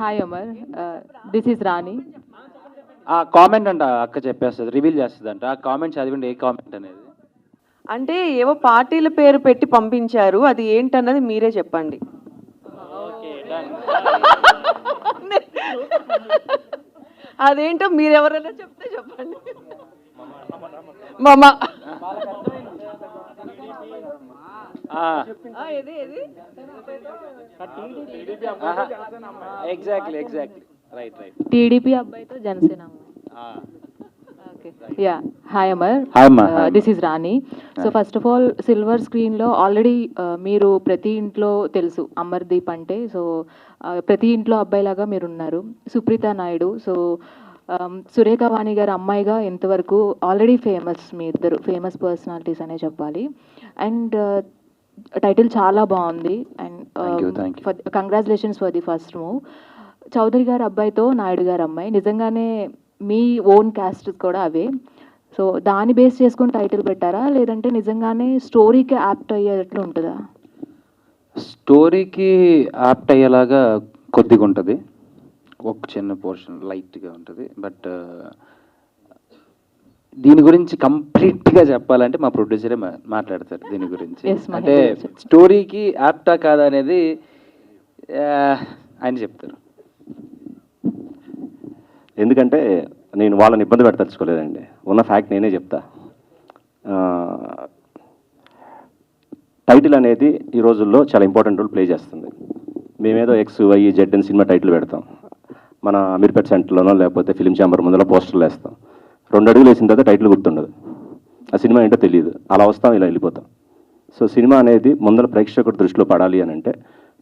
Hi Amar, this is రాణి. ఆ comment అంట అక్క చెప్పేస్తుంది, రివీల్ చేస్తుంది అంట. ఆ కామెంట్ చదివండి, ఏ కామెంట్ అనేది. అంటే ఏవో పార్టీల పేరు పెట్టి పంపించారు, అది ఏంటన్నది మీరే చెప్పండి. అదేంటో మీరెవరైనా చెప్తే చెప్పండి. మామ ఎగ్జాక్ట్లీ రైట్. టీడీపీ అబ్బాయితో జనసేన అమ్మాయి. Okay, yeah. Hi Amar, hi అమ్మా. This is Rani. So first of all, silver స్క్రీన్లో ఆల్రెడీ మీరు ప్రతి ఇంట్లో తెలుసు అమర్దీప్ అంటే. సో ప్రతి ఇంట్లో అబ్బాయిలాగా మీరు ఉన్నారు. సుప్రీత నాయుడు, సో సురేఖ వాణి గారి అమ్మాయిగా ఎంతవరకు ఆల్రెడీ ఫేమస్, మీ ఇద్దరు ఫేమస్ పర్సనాలిటీస్ అనే చెప్పాలి. అండ్ టైటిల్ చాలా బాగుంది. And congratulations for the first move. Chowdary గారి అబ్బాయితో నాయుడు గారి అమ్మాయి, నిజంగానే మీ ఓన్ క్యాస్ట్ కూడా అవే. సో దాన్ని బేస్ చేసుకుని టైటిల్ పెట్టారా, లేదంటే నిజంగానే స్టోరీకి యాప్ట్ అయ్యేటట్లు ఉంటుందా? స్టోరీకి యాప్ట్ అయ్యేలాగా కొద్దిగా ఉంటుంది, ఒక చిన్న పోర్షన్ లైట్గా ఉంటుంది. బట్ దీని గురించి కంప్లీట్గా చెప్పాలంటే మా ప్రొడ్యూసరే మాట్లాడతారు దీని గురించి. అంటే స్టోరీకి యాప్టా కాదా అనేది ఆయన చెప్తారు. ఎందుకంటే నేను వాళ్ళని ఇబ్బంది పెట్టదలుచుకోలేదండి, ఉన్న ఫ్యాక్ట్ నేనే చెప్తా. టైటిల్ అనేది ఈ రోజుల్లో చాలా ఇంపార్టెంట్ రోల్ ప్లే చేస్తుంది. మేమేదో ఎక్స్ వై జెడ్ అని సినిమా టైటిల్ పెడతాం, మన అమీర్పేట్ సెంటర్లోనో లేకపోతే ఫిలిం ఛాంబర్ ముందులో పోస్టర్లు వేస్తాం. 2 అడుగులు వేసిన తర్వాత టైటిల్ గుర్తుండదు, ఆ సినిమా ఏంటో తెలియదు, అలా వస్తాం ఇలా వెళ్ళిపోతాం. సో సినిమా అనేది ముందర ప్రేక్షకుడి దృష్టిలో పడాలి అని అంటే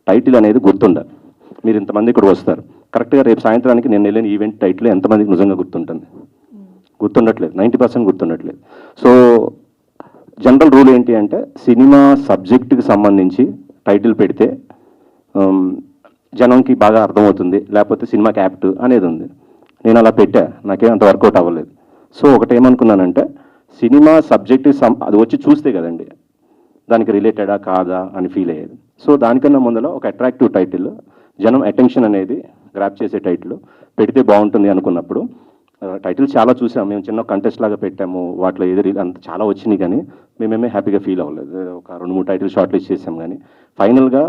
టైటిల్ అనేది గుర్తుండాలి. మీరు ఇంతమంది ఇక్కడ వస్తారు, కరెక్ట్గా రేపు సాయంత్రానికి నేను వెళ్ళిన ఈవెంట్ టైటిల్ ఎంతమందికి నిజంగా గుర్తుంటుంది? గుర్తుండట్లేదు, 90% గుర్తుండట్లేదు. సో జనరల్ రూల్ ఏంటి అంటే సినిమా సబ్జెక్టుకి సంబంధించి టైటిల్ పెడితే జనంకి బాగా అర్థమవుతుంది, లేకపోతే సినిమాకి యాప్ట్ అనేది ఉంది. నేను అలా పెట్టా, నాకేం అంత వర్కౌట్ అవ్వలేదు. సో ఒకటేమనుకున్నానంటే సినిమా సబ్జెక్ట్ అది వచ్చి చూస్తే కదండి దానికి రిలేటెడా కాదా అని ఫీల్ అయ్యేది. సో దానికన్నా ముందర ఒక అట్రాక్టివ్ టైటిల్, జనం అటెన్షన్ అనేది గ్రాప్ చేసే టైటిల్ పెడితే బాగుంటుంది అనుకున్నప్పుడు టైటిల్ చాలా చూసాము. మేము చిన్న కంటెస్ట్ లాగా పెట్టాము, వాటిలో ఏది అంత చాలా వచ్చినాయి, కానీ మేమేమే హ్యాపీగా ఫీల్ అవ్వలేదు. ఒక 2-3 టైటిల్ షార్ట్ లిస్ట్ చేసాం, కానీ ఫైనల్గా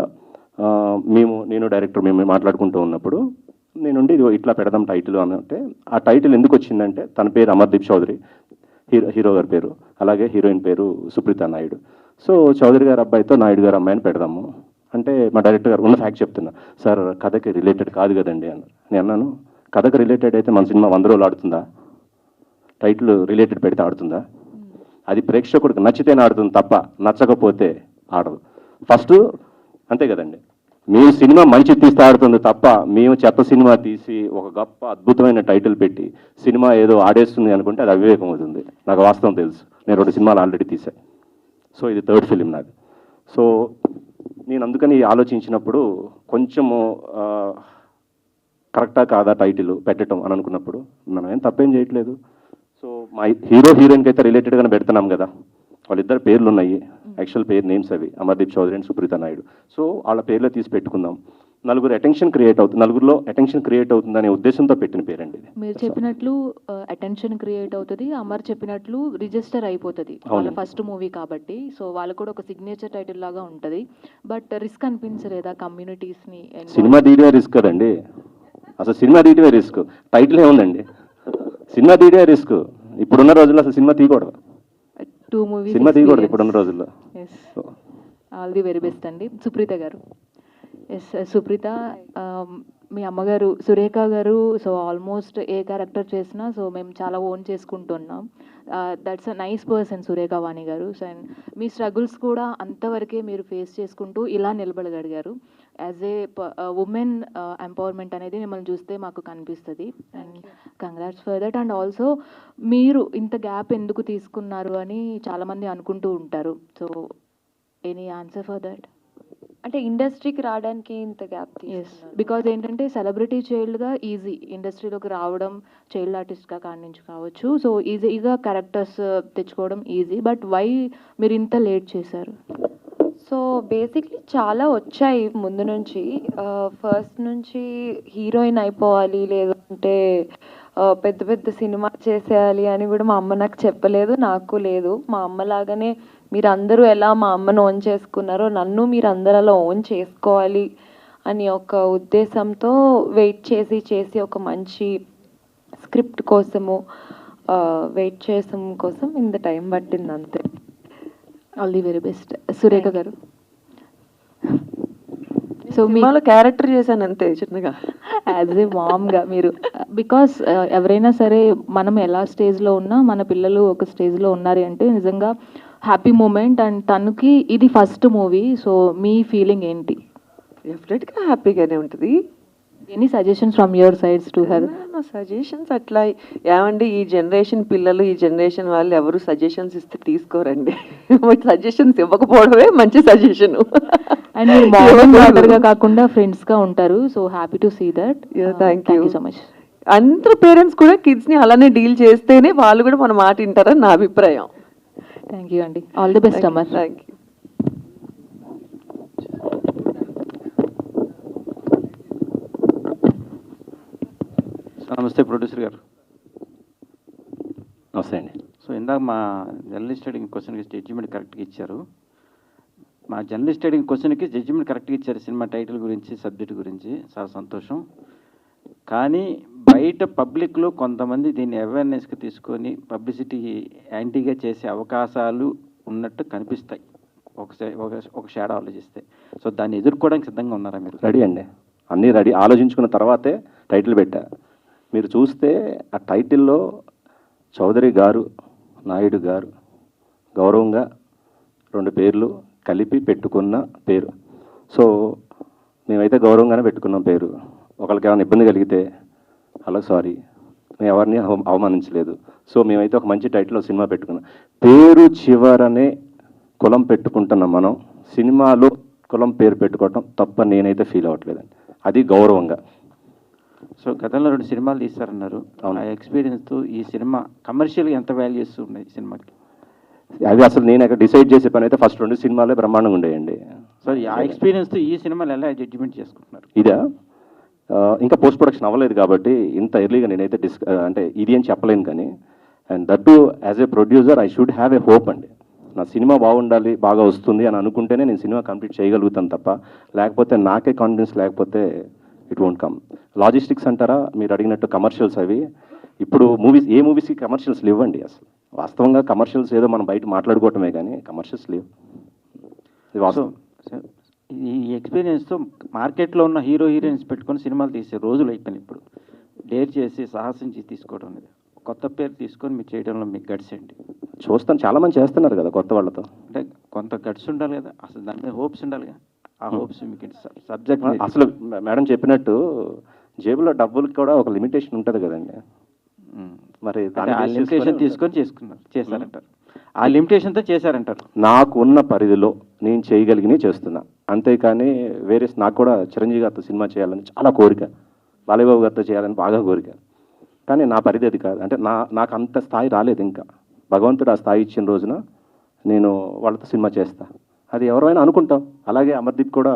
నేను డైరెక్టర్ మేము మాట్లాడుకుంటూ ఉన్నప్పుడు నేనుండి ఇది ఇట్లా పెడదాం టైటిల్ అని అంటే, ఆ టైటిల్ ఎందుకు వచ్చిందంటే తన పేరు అమర్దీప్ చౌదరి, హీరో గారి పేరు, అలాగే హీరోయిన్ పేరు సుప్రీత నాయుడు. సో చౌదరి గారి అబ్బాయితో నాయుడు గారు అమ్మాయిని పెడదాము అంటే మా డైరెక్టర్ గారు ఉన్న ఫ్యాక్ట్ చెప్తున్నా, సార్ కథకి రిలేటెడ్ కాదు కదండి అన్నారు. నేను అన్నాను, కథకు రిలేటెడ్ అయితే మన సినిమా 100 రోజులు ఆడుతుందా? టైటిల్ రిలేటెడ్ పెడితే ఆడుతుందా? అది ప్రేక్షకుడికి నచ్చితేనే ఆడుతుంది తప్ప నచ్చకపోతే ఆడదు. ఫస్ట్ అంతే కదండి, మేము సినిమా మంచి తీస్తే ఆడుతుంది తప్ప మేము చెత్త సినిమా తీసి ఒక గొప్ప అద్భుతమైన టైటిల్ పెట్టి సినిమా ఏదో ఆడేస్తుంది అనుకుంటే అది అవివేకం అవుతుంది. నాకు వాస్తవం తెలుసు, నేను 2 సినిమాలు ఆల్రెడీ తీసాను. సో ఇది 3rd ఫిలిం నాది. సో నేను అందుకని ఆలోచించినప్పుడు కొంచెము కరెక్టా కాదా టైటిల్ పెట్టడం అని అనుకున్నప్పుడు మనం ఏం తప్పేం చేయట్లేదు. సో మా హీరోయిన్కి అయితే రిలేటెడ్గానే పెడుతున్నాం కదా, వాళ్ళిద్దరు పేర్లు ఉన్నాయి, యాక్చువల్ పేరు నేమ్స్ అవి అమర్దీప్ చౌదరి అండ్ సుప్రీత నాయుడు. సో వాళ్ళ పేర్లో తీసి పెట్టుకుందాం, నలుగురిలో అటెన్షన్ క్రియేట్ అవుతుందనే ఉద్దేశంతో పెట్టిన పేరండి ఇది. మీరు చెప్పినట్లు అటెన్షన్ క్రియేట్ అవుతుంది, అమర్ చెప్పినట్లు రిజిస్టర్ అయిపోతుంది వాళ్ళ ఫస్ట్ మూవీ కాబట్టి. సో వాళ్ళకు కూడా ఒక సిగ్నేచర్ టైటిల్ లాగా ఉంటుంది. బట్ రిస్క్ అనిపించలేదా కమ్యూనిటీస్ని? సినిమా తీయడమే రిస్క్ కదండి, అసలు సినిమా తీయడమే రిస్క్, టైటిల్ ఏముందండి? సినిమా తీయడమే రిస్క్. ఇప్పుడున్న రోజుల్లో అసలు సినిమా తీయకూడదు, 2 మూవీస్ సినిమా తీయకూడదు ఇప్పుడున్న రోజుల్లో. ఆల్ ది వెరీ బెస్ట్ అండి. సుప్రీత గారు. ఎస్ సుప్రీత, మీ అమ్మగారు సురేఖ గారు, సో ఆల్మోస్ట్ ఏ క్యారెక్టర్ చేసినా సో మేము చాలా ఓన్ చేసుకుంటున్నాం. That's a nice person Surekha Vani గారు. అండ్ మీ స్ట్రగుల్స్ కూడా అంతవరకే మీరు ఫేస్ చేసుకుంటూ ఇలా నిలబడగలిగారు. యాజ్ ఏ ఉమెన్ ఎంపవర్మెంట్ అనేది మిమ్మల్ని చూస్తే మాకు కనిపిస్తుంది. And congrats for that. And also మీరు ఇంత గ్యాప్ ఎందుకు తీసుకున్నారు అని చాలామంది అనుకుంటూ ఉంటారు. So any answer for that? అంటే ఇండస్ట్రీకి రావడానికి ఇంత గ్యాప్? ఎస్, బికాజ్ ఏంటంటే సెలబ్రిటీ చైల్డ్గా ఈజీ ఇండస్ట్రీలోకి రావడం, చైల్డ్ ఆర్టిస్ట్గా కాడి నుంచి కావచ్చు. సో ఈజీగా క్యారెక్టర్స్ తెచ్చుకోవడం ఈజీ. బట్ వై మీరు ఇంత లేట్ చేశారు? సో బేసిక్లీ చాలా వచ్చాయి ముందు నుంచి. ఫస్ట్ నుంచి హీరోయిన్ అయిపోవాలి, లేదంటే పెద్ద పెద్ద సినిమా చేసేయాలి అని కూడా మా అమ్మ నాకు చెప్పలేదు, నాకు లేదు. మా అమ్మ లాగానే మీరందరూ ఎలా మా అమ్మను ఓన్ చేసుకున్నారో నన్ను మీరు అందరూ అలా ఓన్ చేసుకోవాలి అని ఒక ఉద్దేశంతో వెయిట్ చేసి ఒక మంచి స్క్రిప్ట్ కోసము వెయిట్ చేసం కోసం ఇంత టైం పట్టింది అంతే. All the very best. Surekha గారు, సో మీ సినిమాలో క్యారెక్టర్ చేశాను అంతే చిన్నగా. యాజ్ ఏ మామ్గా మీరు, బికాస్ ఎవరైనా సరే మనం ఎలా స్టేజ్లో ఉన్నా మన పిల్లలు ఒక స్టేజ్లో ఉన్నారు అంటే నిజంగా హ్యాపీ మూమెంట్. అండ్ తనకి ఇది ఫస్ట్ మూవీ, సో మీ ఫీలింగ్ ఏంటి? డెఫినెట్గా హ్యాపీగానే ఉంటుంది. Any suggestions from your sides to her? నా సజెషన్స్ అట్లా ఏమండి, ఈ జనరేషన్ పిల్లలు, ఈ జనరేషన్ వాళ్ళు ఎవరు సజెషన్స్ ఇస్తే తీసుకోరండి. సజెషన్స్ ఇవ్వకపోవడమే మంచి సజెషన్. అండ్ మీరు మామ్ డాటర్గా కాకుండా ఫ్రెండ్స్గా ఉంటారు, so happy to see that. Thank you so much. అందరూ పేరెంట్స్ కూడా కిడ్స్ని అలానే డీల్ చేస్తేనే వాళ్ళు కూడా మన మాట వింటారని నా అభిప్రాయం. థ్యాంక్ యూ అండి. All the best Amar. Thank you. నమస్తే ప్రొడ్యూసర్ గారు. నమస్తే అండి. సో ఇందాక మా జర్నలిస్ట్ అడిగిన క్వశ్చన్కి జడ్జిమెంట్ కరెక్ట్గా ఇచ్చారు. మా జర్నలిస్ట్ అడిగిన క్వశ్చన్కి జడ్జిమెంట్ కరెక్ట్గా ఇచ్చారు సినిమా టైటిల్ గురించి, సబ్జెక్ట్ గురించి. చాలా సంతోషం. కానీ బయట పబ్లిక్లో కొంతమంది దీన్ని అవేర్నెస్కి తీసుకొని పబ్లిసిటీ యాంటీగా చేసే అవకాశాలు ఉన్నట్టు కనిపిస్తాయి ఒక షేడ్ ఆలోచిస్తే. సో దాన్ని ఎదుర్కోవడానికి సిద్ధంగా ఉన్నారా మీరు? రెడీ అండి, అన్నీ రెడీ. ఆలోచించుకున్న తర్వాతే టైటిల్ పెట్టా. మీరు చూస్తే ఆ టైటిల్లో చౌదరి గారు, నాయుడు గారు గౌరవంగా 2 పేర్లు కలిపి పెట్టుకున్న పేరు. సో మేమైతే గౌరవంగానే పెట్టుకున్నాం పేరు. ఒకరికి ఏమైనా ఇబ్బంది కలిగితే అలా సారీ, మేము ఎవరిని అవమానించలేదు. సో మేమైతే ఒక మంచి టైటిల్లో సినిమా పెట్టుకున్నాం. పేరు చివరనే కులం పెట్టుకుంటున్నాం మనం. సినిమాలో కులం పేరు పెట్టుకోవటం తప్ప నేనైతే ఫీల్ అవ్వట్లేదండి. అది గౌరవంగా. సో గతంలో 2 సినిమాలు తీస్తారన్నారు. ఆ ఎక్స్పీరియన్స్తో ఈ సినిమా కమర్షియల్గా ఎంత వాల్యూస్ ఉన్నాయి సినిమాకి? అవి అసలు నేను అక్కడ డిసైడ్ చేసే పని అయితే ఫస్ట్ 2 సినిమాలే బ్రహ్మాండంగా ఉండేయండి. సో ఆ ఎక్స్పీరియన్స్తో ఈ సినిమాలు ఎలా జడ్జిమెంట్ చేసుకుంటున్నారు? ఇదా ఇంకా పోస్ట్ ప్రొడక్షన్ అవ్వలేదు కాబట్టి ఇంత ఎర్లీగా నేనైతే అంటే ఇది అని చెప్పలేను. కానీ and that to as a producer I should have a hope అండి. నా సినిమా బాగుండాలి, బాగా వస్తుంది అని అనుకుంటేనే నేను సినిమా కంప్లీట్ చేయగలుగుతాను తప్ప, లేకపోతే నాకే కాన్ఫిడెన్స్ లేకపోతే ఇట్ వోంట్ కమ్. లాజిస్టిక్స్ అంటారా మీరు అడిగినట్టు, కమర్షియల్స్ అవి ఇప్పుడు ఏ మూవీస్కి కమర్షియల్స్ లేవండి. అసలు వాస్తవంగా కమర్షియల్స్ ఏదో మనం బయట మాట్లాడుకోవటమే కానీ కమర్షియల్స్ లేవు. ఇది వాస్తవం. ఈ ఎక్స్పీరియన్స్తో మార్కెట్లో ఉన్న హీరోయిన్స్ పెట్టుకొని సినిమాలు తీసే రోజులు అయిపోయినాయి. ఇప్పుడు డేర్ చేసి సాహసించి తీసుకోవడం అనేది, కొత్త పేరు తీసుకొని మీరు చేయడంలో మీకు గట్స్ ఏంటి? చూస్తాను, చాలా మంది చేస్తున్నారు కదా కొత్త వాళ్ళతో. అంటే కొంత గట్స్ ఉండాలి కదా, అసలు దాని మీద హోప్స్ ఉండాలి కదా. ఆ హోప్స్ మీకు సబ్జెక్ట్ అసలు మేడం చెప్పినట్టు జేబులో డబ్బులకి కూడా ఒక లిమిటేషన్ ఉంటుంది కదండి. మరి ఆ లిమిటేషన్ తీసుకొని చేశారంటారు. ఆ లిమిటేషన్తో చేశారంటారు. నాకు ఉన్న పరిధిలో నేను చేయగలిగినవి చేస్తున్నా, అంతేకాని వేరే. నాకు కూడా చిరంజీవి గారితో సినిమా చేయాలని చాలా కోరిక, బాలయ్యబాబు గారితో చేయాలని బాగా కోరిక. కానీ నా పరిధి అది కాదు. అంటే నాకు అంత స్థాయి రాలేదు ఇంకా. భగవంతుడు ఆ స్థాయి ఇచ్చిన రోజున నేను వాళ్ళతో సినిమా చేస్తా. అది ఎవరైనా అనుకుంటాం. అలాగే అమర్దీప్ కూడా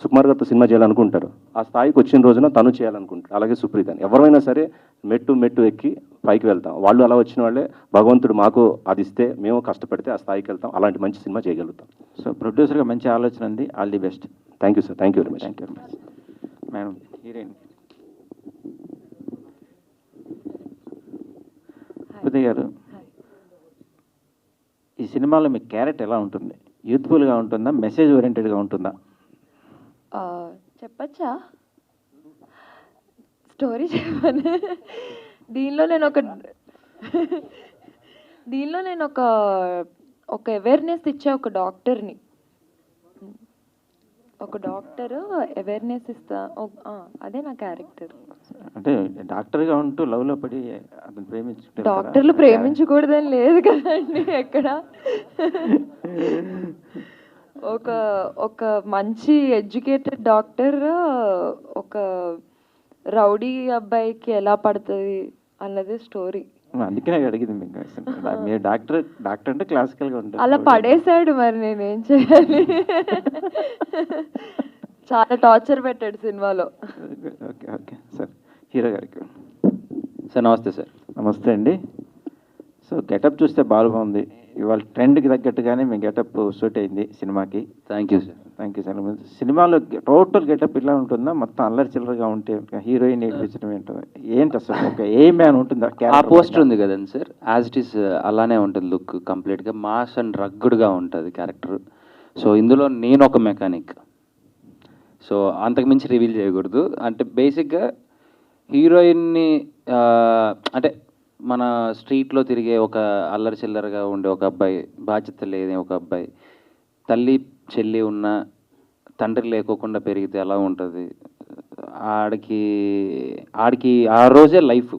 సుకుమార్ గారితో సినిమా చేయాలనుకుంటారు. ఆ స్థాయికి వచ్చిన రోజున తను చేయాలనుకుంటారు. అలాగే సుప్రీత్ అని ఎవరైనా సరే మెట్టు ఎక్కి పైకి వెళ్తాం. వాళ్ళు అలా వచ్చిన వాళ్ళే. భగవంతుడు మాకు అది ఇస్తే మేము కష్టపడితే ఆ స్థాయికి వెళ్తాం. అలాంటి మంచి సినిమా చేయగలుగుతాం. సో ప్రొడ్యూసర్గా మంచి ఆలోచన ఉంది. All the best. Thank you sir. Thank you very much. Thank you very much. Madam heroine Supritha గారు, ఈ సినిమాలో మీ క్యారెక్టర్ ఎలా ఉంటుంది? యూత్ఫుల్గా ఉంటుందా, మెసేజ్ ఓరియంటెడ్గా ఉంటుందా? చెప్పచ్చా? స్టోరీ చెప్పను. దీనిలో నేను ఒక అవేర్నెస్ ఇచ్చే ఒక డాక్టర్ని. ఒక డాక్టర్ అవేర్నెస్ ఇస్తా, అదే నా క్యారెక్టర్. అంటే డాక్టర్గా ఉంటూ లవ్లో పడి అతను ప్రేమించుకుంటే డాక్టర్లు ప్రేమించకూడదని లేదు కదండి ఎక్కడ. ఒక మంచి ఎడ్యుకేటెడ్ డాక్టర్ ఒక రౌడీ అబ్బాయికి ఎలా పడుతుంది అన్నది స్టోరీ. అందుకనే అడిగింది మీకు. మీరు డాక్టర్ అంటే క్లాసికల్గా ఉంటారు. అలా పడేసాడు, మరి నేనేం చేయాలి? చాలా టార్చర్ పెట్టాడు సినిమాలో. ఓకే ఓకే సార్, హీరో గారికి. సార్ నమస్తే సార్. నమస్తే అండి. సో గెటప్ చూస్తే బాగుంది, ఇవాళ ట్రెండ్కి తగ్గట్టుగానే మీ గెటప్ సూట్ అయింది సినిమాకి. Thank you sir. Thank you sir. సినిమాలో టోటల్ గెటప్ ఇలా ఉంటుందా, మొత్తం అల్లరి చిల్లరగా ఉంటే హీరోయిన్ ఏడిపించడం ఏంటో ఏంటి అసలు, ఒక ఏ మ్యాన్ ఉంటుందా? ఆ పోస్టర్ ఉంది కదండి సార్, యాజ్ ఇట్ ఈస్ అలానే ఉంటుంది లుక్, కంప్లీట్గా మాస్ అండ్ రగ్గుడ్గా ఉంటుంది క్యారెక్టర్. సో ఇందులో నేను ఒక మెకానిక్. సో అంతకుమించి రివీల్ చేయకూడదు. అంటే బేసిక్గా హీరోయిన్ని అంటే మన స్ట్రీట్లో తిరిగే ఒక అల్లరి చిల్లరగా ఉండే ఒక అబ్బాయి, బాధ్యత లేని ఒక అబ్బాయి, తల్లి చెల్లి ఉన్న తండ్రి లేకోకుండా పెరిగితే ఎలా ఉంటుంది, ఆడికి ఆ రోజే లైఫ్,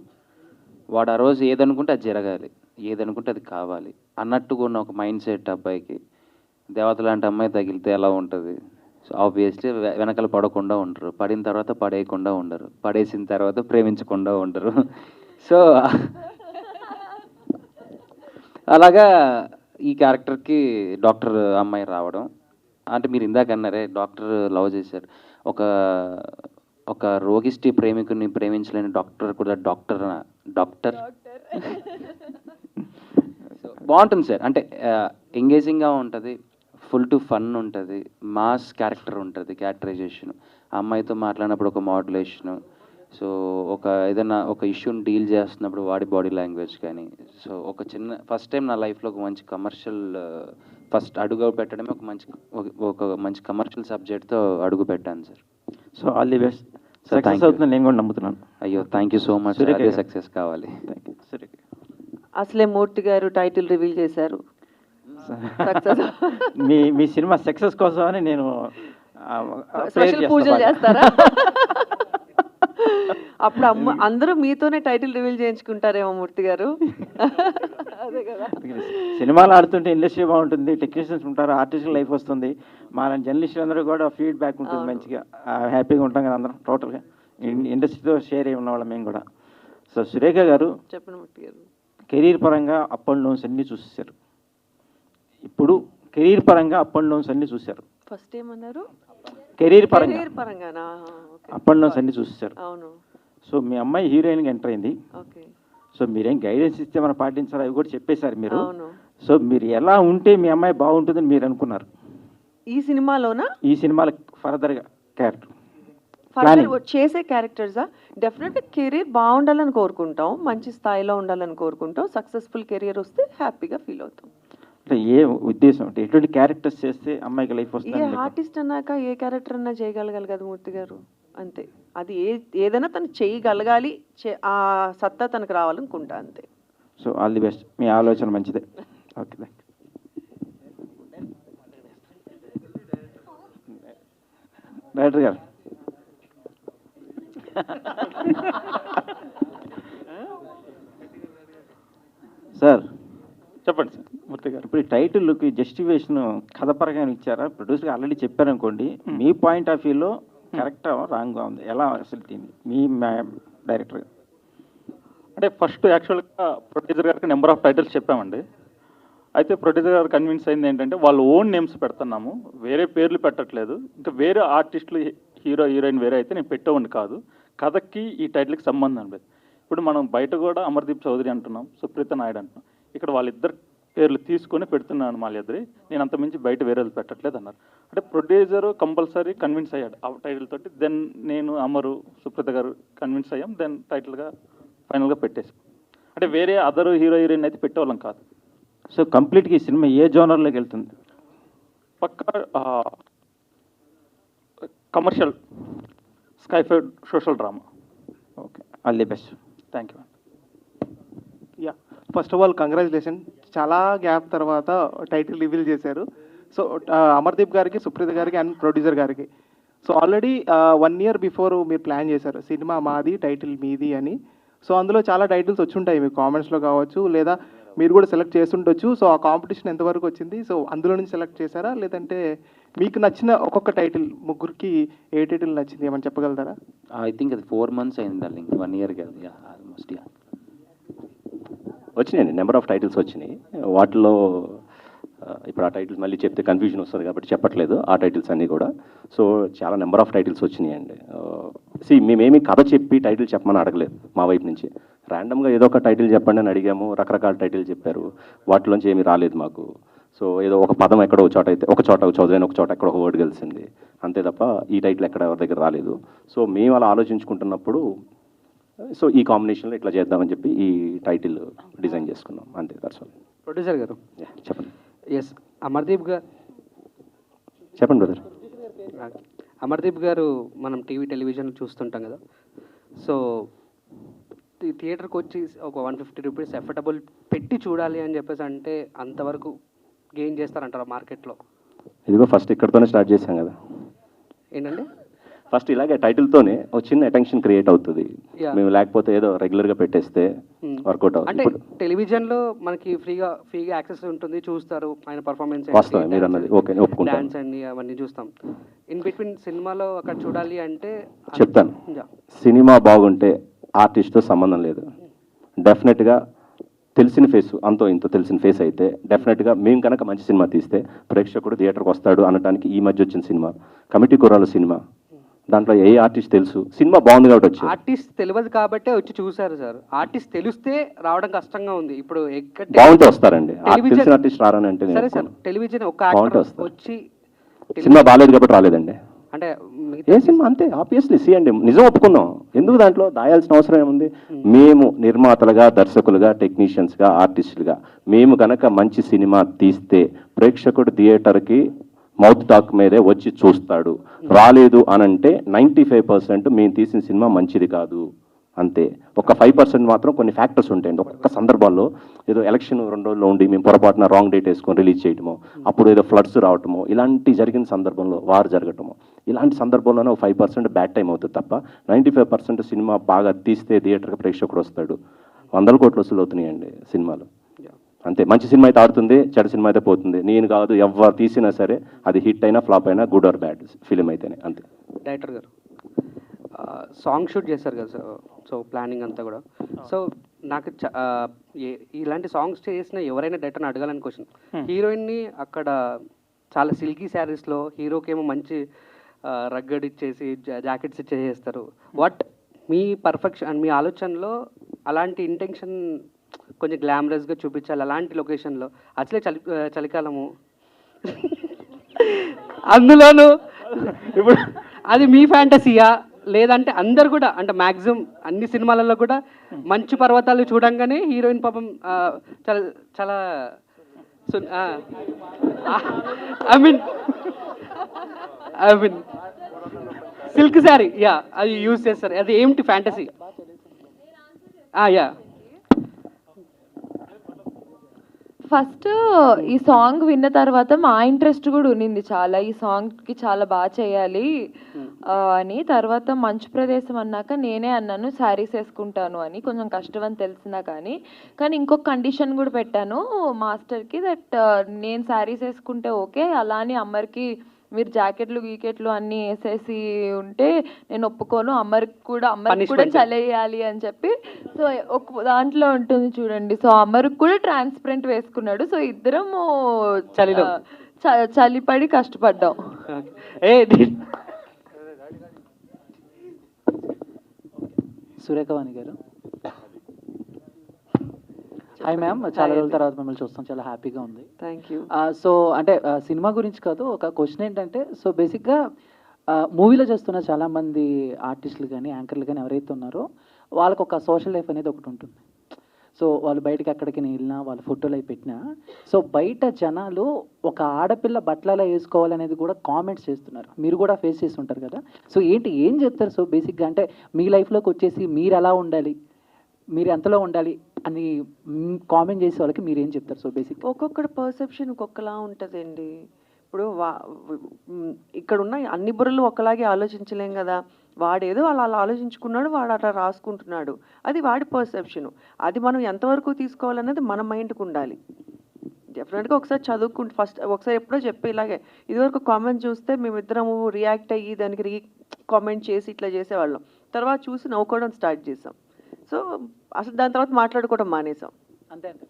వాడు ఆ రోజు ఏదనుకుంటే అది జరగాలి, ఏదనుకుంటే అది కావాలి అన్నట్టుగా ఉన్న ఒక మైండ్ సెట్ అబ్బాయికి దేవత లాంటి అమ్మాయి తగిలితే ఎలా ఉంటుంది. సో ఆబ్వియస్లీ వెనకాల పడకుండా ఉండరు, పడిన తర్వాత పడేయకుండా ఉండరు, పడేసిన తర్వాత ప్రేమించకుండా ఉండరు. సో అలాగా ఈ క్యారెక్టర్కి డాక్టర్ అమ్మాయి రావడం, అంటే మీరు ఇందాక అన్నారే డాక్టర్ లవ్ చేశారు, ఒక రోగిష్టి ప్రేమికుని ప్రేమించలేని డాక్టర్ కూడా డాక్టర్ సో బాగుంటుంది సార్. అంటే ఎంగేజింగ్గా ఉంటుంది, ఫుల్ టు ఫన్ ఉంటుంది, మాస్ క్యారెక్టర్ ఉంటుంది, క్యారెక్టరైజేషన్, ఆ అమ్మాయితో మాట్లాడినప్పుడు ఒక మాడ్యులేషను, సో ఏదైనా ఒక ఇష్యూని డీల్ చేస్తున్నప్పుడు వాడి బాడీ లాంగ్వేజ్ కానీ, సో ఒక చిన్న ఫస్ట్ టైం నా లైఫ్లో ఒక మంచి కమర్షియల్ ఫస్ట్ అడుగు పెట్టడమే ఒక మంచి కమర్షియల్ సబ్జెక్ట్తో అడుగు పెట్టాను sir. So all the best. Sir, thank success you. అవుతుంది నేను కూడా నమ్ముతున్నాను. అయ్యో thank you so much, Surekha అదే గారు. సక్సెస్ కావాలి. Thank you. సరే అసలే మూర్తి గారు టైటిల్ రివీల్ చేశారు. Success. మీ సినిమా సక్సెస్ కోసం అని నేను స్పెషల్ పూజలు చేస్తారా? అప్పుడు అందరూ మీతోనే టైటిల్ రివీల్ చేయించుకుంటారేమో మూర్తి గారు. అదే కదా. సినిమాలు ఆడుతుంటే ఇండస్ట్రీ బాగుంటుంది, టెక్నీషియన్స్ ఉంటారు, ఆర్టిస్టుల లైఫ్ వస్తుంది, మన జర్నలిస్టులు అందరూ కూడా ఫీడ్బ్యాక్ ఉంటుంది, మంచిగా హ్యాపీగా ఉంటాం కదా అందరం టోటల్గా ఇండస్ట్రీతో షేర్ అయి ఉన్నవాళ్ళం మేము కూడా. సో సురేఖ గారు చెప్పండి మూర్తి గారు. కెరీర్ పరంగా అప్ అండ్ డౌన్స్ అన్నీ చూసేశారు. ఇప్పుడు కెరీర్ పరంగా అప్ అండ్ డౌన్స్ అన్నీ చూశారు. ఫస్ట్ ఏమన్నారు? కెరీర్ పరంగా కెరీర్ పరంగానా? అప్ అండ్ డౌన్స్ అన్నీ చూసేశారు. అవును. సో మీ అమ్మాయి హీరోయిన్గా ఎంటర్ అయింది. ఓకే. సో మీరేం గైడెన్స్ ఇస్తే మనం పాటించాలి అవి కూడా చెప్పేశారు మీరు. అవును. సో మీరు ఎలా ఉంటే మీ అమ్మాయి బాగుంటుందని మీరు అనుకున్నారు ఈ సినిమాలోనా? ఈ సినిమాలో ఫర్దర్గా క్యారెక్టర్ ఫర్దర్ చేసే క్యారెక్టర్సా? డెఫినెట్గా కెరీర్ బాగుండాలని కోరుకుంటాం, మంచి స్థాయిలో ఉండాలని కోరుకుంటాం, సక్సెస్ఫుల్ కెరియర్ వస్తే హ్యాపీగా ఫీల్ అవుతాం. అంటే ఏ ఉద్దేశం, అంటే ఎటువంటి క్యారెక్టర్స్ చేస్తే అమ్మాయికి లైఫ్ ఏ వస్తుంది? ఆర్టిస్ట్ అన్నాక ఏ క్యారెక్టర్ అన్నా చేయగలగాలి కదా మూర్తి గారు, అంతే. అది ఏదైనా తను చేయగలగాలి, ఆ సత్తా తనకు రావాలనుకుంటా, అంతే. సో ఆల్ ది బెస్ట్, మీ ఆలోచన మంచిదే. Okay thank you. డైరెక్టర్ గారు సార్ చెప్పండి సార్ మూర్తి గారు. ఇప్పుడు ఈ టైటిల్కి జస్టిఫికేషన్ కథపరంగా ఇచ్చారా? ప్రొడ్యూసర్ ఆల్రెడీ చెప్పారనుకోండి, మీ పాయింట్ ఆఫ్ వ్యూలో కరెక్ట్ రాంగ్గా ఉంది, ఎలా అసలు దీన్ని మీ డైరెక్టర్ గారు? అంటే ఫస్ట్ యాక్చువల్గా ప్రొడ్యూసర్ గారికి నెంబర్ ఆఫ్ టైటిల్స్ చెప్పామండి. అయితే ప్రొడ్యూసర్ గారు కన్విన్స్ అయింది ఏంటంటే వాళ్ళు ఓన్ నేమ్స్ పెడుతున్నాము, వేరే పేర్లు పెట్టట్లేదు, ఇంకా వేరే ఆర్టిస్టులు హీరో హీరోయిన్ వేరే అయితే నేను పెట్టేవాడిని కాదు, కథకి ఈ టైటిల్కి సంబంధం లేదు. ఇప్పుడు మనం బయట కూడా అమర్దీప్ చౌదరి అంటున్నాం, సుప్రీత నాయుడు అంటున్నాం, ఇక్కడ వాళ్ళిద్దరు పేర్లు తీసుకొని పెడుతున్నాను వాళ్ళిద్దరి, నేను అంతమించి బయట వేరే పెట్టట్లేదు అన్నారు. అంటే ప్రొడ్యూసర్ కంపల్సరీ కన్విన్స్ అయ్యాడు ఆ టైటిల్ తోటి. దెన్ నేను అమరు సుప్రీత గారు కన్విన్స్ అయ్యాం, దెన్ టైటిల్గా ఫైనల్గా పెట్టేసాం. అంటే వేరే అదర్ హీరో హీరోయిన్ అయితే పెట్టేవాళ్ళం కాదు. సో కంప్లీట్గా ఈ సినిమా ఏ జోనర్లోకి వెళ్తుంది? పక్కా commercial sci-fi social drama. Okay, all the best. Thank you. Yeah, first of all congratulation, చాలా గ్యాప్ తర్వాత టైటిల్ రివీల్ చేశారు. సో అమర్దీప్ గారికి, సుప్రీత గారికి అండ్ ప్రొడ్యూసర్ గారికి. సో ఆల్రెడీ 1 year బిఫోర్ మీరు ప్లాన్ చేశారు సినిమా మాది, టైటిల్ మీది అని. సో అందులో చాలా టైటిల్స్ వచ్చి ఉంటాయి మీకు కామెంట్స్లో కావచ్చు, లేదా మీరు కూడా సెలెక్ట్ చేస్తుండొచ్చు. సో ఆ కాంపిటీషన్ ఎంతవరకు వచ్చింది? సో అందులో నుంచి సెలెక్ట్ చేశారా, లేదంటే మీకు నచ్చిన ఒక్కొక్క టైటిల్, ముగ్గురికి ఏ టైటిల్ నచ్చింది ఏమని చెప్పగలుగుతారా? ఐ థింక్ అది 4 months అయింది డార్లింగ్, 1 year కాదు. ఆల్మోస్ట్. వచ్చినాయండి, నెంబర్ ఆఫ్ టైటిల్స్ వచ్చినాయి. వాటిలో ఇప్పుడు ఆ టైటిల్స్ మళ్ళీ చెప్తే కన్ఫ్యూజన్ వస్తుంది కాబట్టి చెప్పట్లేదు ఆ టైటిల్స్ అన్నీ కూడా. సో చాలా నెంబర్ ఆఫ్ టైటిల్స్ వచ్చినాయండి. మేమేమి కథ చెప్పి టైటిల్ చెప్పమని అడగలేదు మా వైపు నుంచి. ర్యాండమ్గా ఏదో ఒక టైటిల్ చెప్పండి అని అడిగాము, రకరకాల టైటిల్ చెప్పారు, వాటిలోంచి ఏమీ రాలేదు మాకు. సో ఏదో ఒక పదం ఎక్కడో ఒక చోట అయితే ఒక చోట చదివాను, ఒక చోట ఎక్కడ ఒక వర్డ్ కలిసింది, అంతే తప్ప ఈ టైటిల్ ఎక్కడ ఎవరి దగ్గర రాలేదు. సో మేము అలా ఆలోచించుకుంటున్నప్పుడు సో ఈ కాంబినేషన్లో ఇట్లా చేద్దామని చెప్పి ఈ టైటిల్ డిజైన్ చేసుకున్నాం, అంతే. That's all. ప్రొడ్యూసర్ గారు చెప్పండి. ఎస్, అమర్దీప్ గారు చెప్పండి బ్రదర్. అమర్దీప్ గారు మనం టీవీ టెలివిజన్ చూస్తుంటాం కదా. సో థియేటర్కి వచ్చి ఒక 150 రూపీస్ ఎఫర్టబుల్ పెట్టి చూడాలి అని చెప్పేసి అంటే అంతవరకు గెయిన్ చేస్తారంటారా మార్కెట్లో? ఇదిగో ఫస్ట్ ఇక్కడతోనే స్టార్ట్ చేశాం కదా. ఏంటంటే ఫస్ట్ ఇలాగే టైటిల్తోనే ఒక చిన్న అటెన్షన్ క్రియేట్ అవుతుంది. Yeah. మేము లేకపోతే ఏదో రెగ్యులర్గా పెట్టేస్తే వర్కౌట్ అంటే అవుతుంది. టెలివిజన్లో మనకి ఫ్రీగా యాక్సెస్ ఉంటుంది, చూస్తారు ఆయన పర్ఫార్మెన్స్, వాస్తవం మీరు అన్నది, ఓకే ఒప్పుకుంటాను. డాన్స్ అన్ని అవన్నీ చూస్తాం. ఇన్ బిట్వీన్ సినిమాలో అక్కడ చూడాలి అంటే చెప్తాను, Yeah. సినిమా బాగుంటే ఆర్టిస్ట్తో సంబంధం లేదు. డెఫినెట్గా తెలిసిన ఫేస్, అంతో ఇంతో తెలిసిన ఫేస్ అయితే డెఫినెట్గా మేము కనుక మంచి సినిమా తీస్తే ప్రేక్షకుడు థియేటర్కి వస్తాడు అనడానికి ఈ మధ్య వచ్చిన సినిమా కమిటీ కుర్రాల సినిమా. దాంట్లో ఏ ఆర్టిస్ట్ తెలుసు, సినిమా బాగుంది కాబట్టి వచ్చి. ఆర్టిస్ట్ తెలియదు కాబట్టే వచ్చి చూసారు సార్. ఆర్టిస్ట్ తెలిస్తే రావడం కష్టంగా ఉంది ఇప్పుడు. ఎక్కడ బాగుంటే వస్తారండి, టెలివిజన్ తెలిసిన ఆర్టిస్ట్ రారని అంటే నేను సరే సార్, ఒప్పుకోను. టెలివిజన్ ఒక బాగుంటే యాక్టర్ వస్తారు. వచ్చి సినిమా బాగాలేదు కాబట్టి రాలేదండి. అంటే ఏ సినిమా అంతే, ఆబ్వియస్లీ సి అండి, నిజం ఒప్పుకుందాం. ఎందుకు దాంట్లో దాయాల్సిన అవసరం ఏముంది? మేము నిర్మాతలుగా, దర్శకులుగా, టెక్నీషియన్స్గా, ఆర్టిస్టులుగా మేము కనుక మంచి సినిమా తీస్తే ప్రేక్షకుడు థియేటర్కి మౌత్ టాక్ మీదే వచ్చి చూస్తాడు. రాలేదు అనంటే 95% మేము తీసిన సినిమా మంచిది కాదు, అంతే. ఒక 5% మాత్రం కొన్ని ఫ్యాక్టర్స్ ఉంటాయండి. ఒక్కొక్క సందర్భాల్లో ఏదో ఎలక్షన్ 2 రోజుల్లో ఉండి మేము పొరపాటున రాంగ్ డేట్ వేసుకొని రిలీజ్ చేయటమో, అప్పుడు ఏదో ఫ్లడ్స్ రావటమో, ఇలాంటి జరిగిన సందర్భంలో వార్ జరగటమో, ఇలాంటి సందర్భంలోనే ఒక 5% బ్యాడ్ టైం అవుతుంది తప్ప 95% సినిమా బాగా తీస్తే థియేటర్కి ప్రేక్షకుడు వస్తాడు. 100 కోట్లు వసూలు అవుతున్నాయండి సినిమాలు, అంతే. మంచి సినిమా అయితే ఆడుతుంది, చెడు సినిమా అయితే పోతుంది. నేను కాదు, ఎవరు తీసినా సరే అది హిట్ అయినా ఫ్లాప్ అయినా గుడ్ ఆర్ బ్యాడ్ ఫిలిం అయితేనే, అంతే. డైరెక్టర్ గారు సాంగ్ షూట్ చేశారు కదా సార్, సో ప్లానింగ్ అంతా కూడా. సో నాకు ఇలాంటి సాంగ్స్ చేసిన ఎవరైనా డైరెక్టర్ని అడగాలని క్వశ్చన్. హీరోయిన్ని అక్కడ చాలా సిల్కీ శారీస్లో, హీరోకి ఏమో మంచి రగ్గడ్ ఇచ్చేసి జాకెట్స్ ఇచ్చేసేస్తారు. వాట్ మీ పర్ఫెక్షన్, మీ ఆలోచనలో అలాంటి ఇంటెన్షన్ కొంచెం గ్లామరస్గా చూపించాలి అలాంటి లొకేషన్లో, అసలే చలికాలము అందులోనూ ఇప్పుడు అది మీ ఫ్యాంటసీయా లేదంటే అందరు కూడా అంటే మ్యాక్సిమం అన్ని సినిమాలలో కూడా మంచు పర్వతాలు చూడంగానే హీరోయిన్ పాపం చాలా చాలా I mean silk sari, yeah, అది యూజ్ చేస్తారు. అది ఏమిటి ఫ్యాంటసీ? యా, ఫస్ట్ ఈ సాంగ్ విన్న తర్వాత మా ఇంట్రెస్ట్ కూడా ఉన్నింది చాలా, ఈ సాంగ్కి చాలా బాగా చేయాలి అని. తర్వాత మంచు ప్రదేశం అన్నాక నేనే అన్నాను శారీస్ వేసుకుంటాను అని, కొంచెం కష్టం అని తెలిసినా కానీ ఇంకొక కండిషన్ కూడా పెట్టాను మాస్టర్కి, దట్ నేను శారీస్ వేసుకుంటే ఓకే, అలా అని అమ్మరికి మీరు జాకెట్లు గీకెట్లు అన్నీ వేసేసి ఉంటే నేను ఒప్పుకోను, అమ్మరికి కూడా చలేయాలి అని చెప్పి. సో ఒక దాంట్లో ఉంటుంది చూడండి, సో అమ్మరికి కూడా ట్రాన్స్పరెంట్ వేసుకున్నాడు. సో ఇద్దరం చలిపడి కష్టపడ్డాం. సురేఖవాణి గారు, హాయ్ మ్యామ్, చాలా రోజుల తర్వాత మిమ్మల్ని చూస్తాం, చాలా హ్యాపీగా ఉంది. Thank you. సో అంటే సినిమా గురించి కాదు, ఒక క్వశ్చన్ ఏంటంటే, సో బేసిక్గా మూవీలో చేస్తున్న చాలామంది ఆర్టిస్టులు కానీ యాంకర్లు కానీ ఎవరైతే ఉన్నారో వాళ్ళకు ఒక సోషల్ లైఫ్ అనేది ఒకటి ఉంటుంది. సో వాళ్ళు బయటకి ఎక్కడికి వెళ్ళినా, వాళ్ళు ఫోటోలు అవి పెట్టినా, సో బయట జనాలు ఒక ఆడపిల్ల బట్టలలో వేసుకోవాలనేది కూడా కామెంట్స్ చేస్తున్నారు. మీరు కూడా ఫేస్ చేసి ఉంటారు కదా. సో ఏం చెప్తారు? సో బేసిక్గా అంటే మీ లైఫ్లోకి వచ్చేసి మీరు ఎలా ఉండాలి, మీరు ఎంతలో ఉండాలి అని కామెంట్ చేసే వాళ్ళకి మీరు ఏం చెప్తారు? సో బేసిక్ ఒక్కొక్కటి పర్సెప్షన్ ఒక్కొక్కలా ఉంటుందండి. ఇప్పుడు ఇక్కడ ఉన్న అన్ని బుర్రలు ఒకలాగే ఆలోచించలేం కదా. వాడేదో అలా ఆలోచించుకున్నాడు, వాడు అలా రాసుకుంటున్నాడు, అది వాడి పర్సెప్షను. అది మనం ఎంతవరకు తీసుకోవాలన్నది మన మైండ్కి ఉండాలి. డెఫినెట్గా ఒకసారి చదువుకుంటే ఫస్ట్ ఒకసారి ఎప్పుడో చెప్పి ఇలాగే ఇదివరకు కామెంట్ చూస్తే మేమిద్దరము రియాక్ట్ అయ్యి దానికి కామెంట్ చేసి ఇట్లా చేసేవాళ్ళం. తర్వాత చూసి నవ్వుకోవడం స్టార్ట్ చేసాం. సో అసలు దాని తర్వాత మాట్లాడుకోవడం మానేసాం. అంతే అంతే.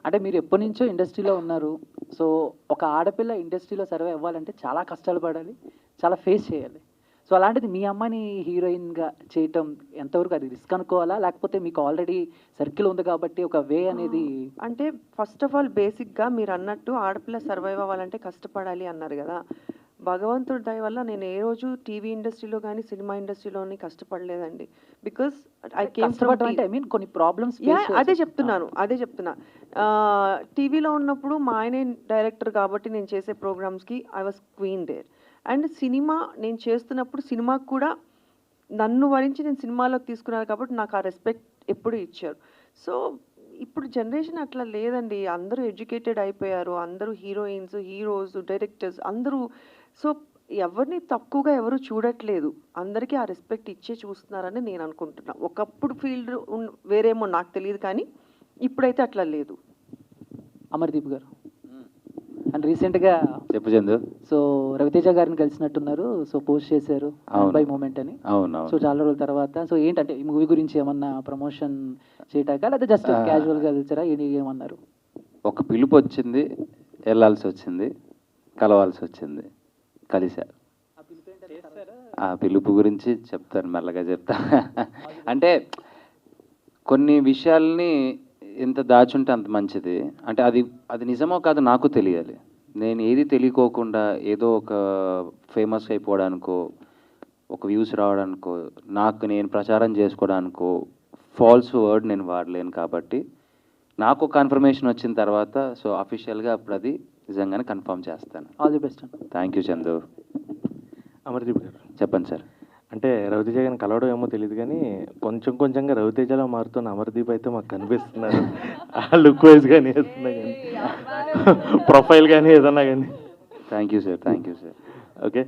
అంటే మీరు ఎప్పటి నుంచో ఇండస్ట్రీలో ఉన్నారు. సో ఒక ఆడపిల్ల ఇండస్ట్రీలో సర్వే అవ్వాలంటే చాలా కష్టాలు పడాలి, చాలా ఫేస్ చేయాలి. సో అలాంటిది మీ అమ్మాయిని హీరోయిన్గా చేయటం ఎంతవరకు అది రిస్క్ అనుకోవాలా, లేకపోతే మీకు ఆల్రెడీ సర్కిల్ ఉంది కాబట్టి ఒక వే అనేది? అంటే ఫస్ట్ ఆఫ్ ఆల్ బేసిక్గా మీరు అన్నట్టు ఆడపిల్ల సర్వైవ్ అవ్వాలంటే కష్టపడాలి అన్నారు కదా. భగవంతుడి దయ వల్ల నేను ఏ రోజు టీవీ ఇండస్ట్రీలో కానీ సినిమా ఇండస్ట్రీలోని కష్టపడలేదండి. బికాస్ ఐ కేమ్ కష్టపడటం అంటే ఐ మీన్ కొన్ని ప్రాబ్లమ్స్ అదే చెప్తున్నా. టీవీలో ఉన్నప్పుడు మా ఆయనే డైరెక్టర్ కాబట్టి నేను చేసే ప్రోగ్రామ్స్కి I was queen there. And cinema నేను చేస్తున్నప్పుడు సినిమాకు కూడా నన్ను వరించి నేను సినిమాలోకి తీసుకున్నాను కాబట్టి నాకు ఆ రెస్పెక్ట్ ఎప్పుడు ఇచ్చారు. సో ఇప్పుడు జనరేషన్ అట్లా లేదండి, అందరూ ఎడ్యుకేటెడ్ అయిపోయారు, అందరూ హీరోయిన్స్, హీరోస్, డైరెక్టర్స్ అందరూ. సో ఎవరిని తక్కువగా ఎవరు చూడట్లేదు, అందరికీ ఆ రెస్పెక్ట్ ఇచ్చే చూస్తున్నారని నేను అనుకుంటున్నా. ఒకప్పుడు ఫీల్డ్ వేరేమో నాకు తెలియదు, కానీ ఇప్పుడైతే అట్లా లేదు. అమర్దీప్ గారు అండ్ రీసెంట్గా చెప్పు చందు. సో రవితేజ గారిని కలిసినట్టున్నారు. సో పోస్ట్ చేశారు బై మూమెంట్ అని. అవును. సో చాలా రోజుల తర్వాత సో ఏంటంటే ఈ మూవీ గురించి ఏమన్నా ప్రమోషన్ చేయటాక లేదా జస్ట్ క్యాజువల్గా కలిసారా ఏమన్నారు? ఒక పిలుపు వచ్చింది, వెళ్ళాల్సి వచ్చింది, కలవాల్సి వచ్చింది, కలిశారు. ఆ పిలుపు గురించి చెప్తాను, మెల్లగా చెప్తా. అంటే కొన్ని విషయాల్ని ఎంత దాచుంటే అంత మంచిది. అంటే అది నిజమో కాదు నాకు తెలియాలి. నేను ఏది తెలియకోకుండా ఏదో ఒక ఫేమస్ అయిపోవడానికో, ఒక వ్యూస్ రావడానికో, నాకు నేను ప్రచారం చేసుకోవడానికో ఫాల్స్ వర్డ్ నేను వాడలేను. కాబట్టి నాకు కన్ఫర్మేషన్ వచ్చిన తర్వాత సో అఫీషియల్గా అప్పుడు అది నిజంగానే కన్ఫర్మ్ చేస్తాను. All the best. Thank you Chandu. Amardeep గారు చెప్పండి సార్. అంటే రవితేజ గారిని కలవడం ఏమో తెలియదు కానీ కొంచెంగా రవితేజలో మారుతున్న అమర్దీప్ అయితే మాకు కనిపిస్తున్నారు. ఆ లుక్ వైజ్ కానీ వేస్తున్నా కానీ ప్రొఫైల్ కానీ ఏదన్నా కానీ. Thank you sir. ఓకే,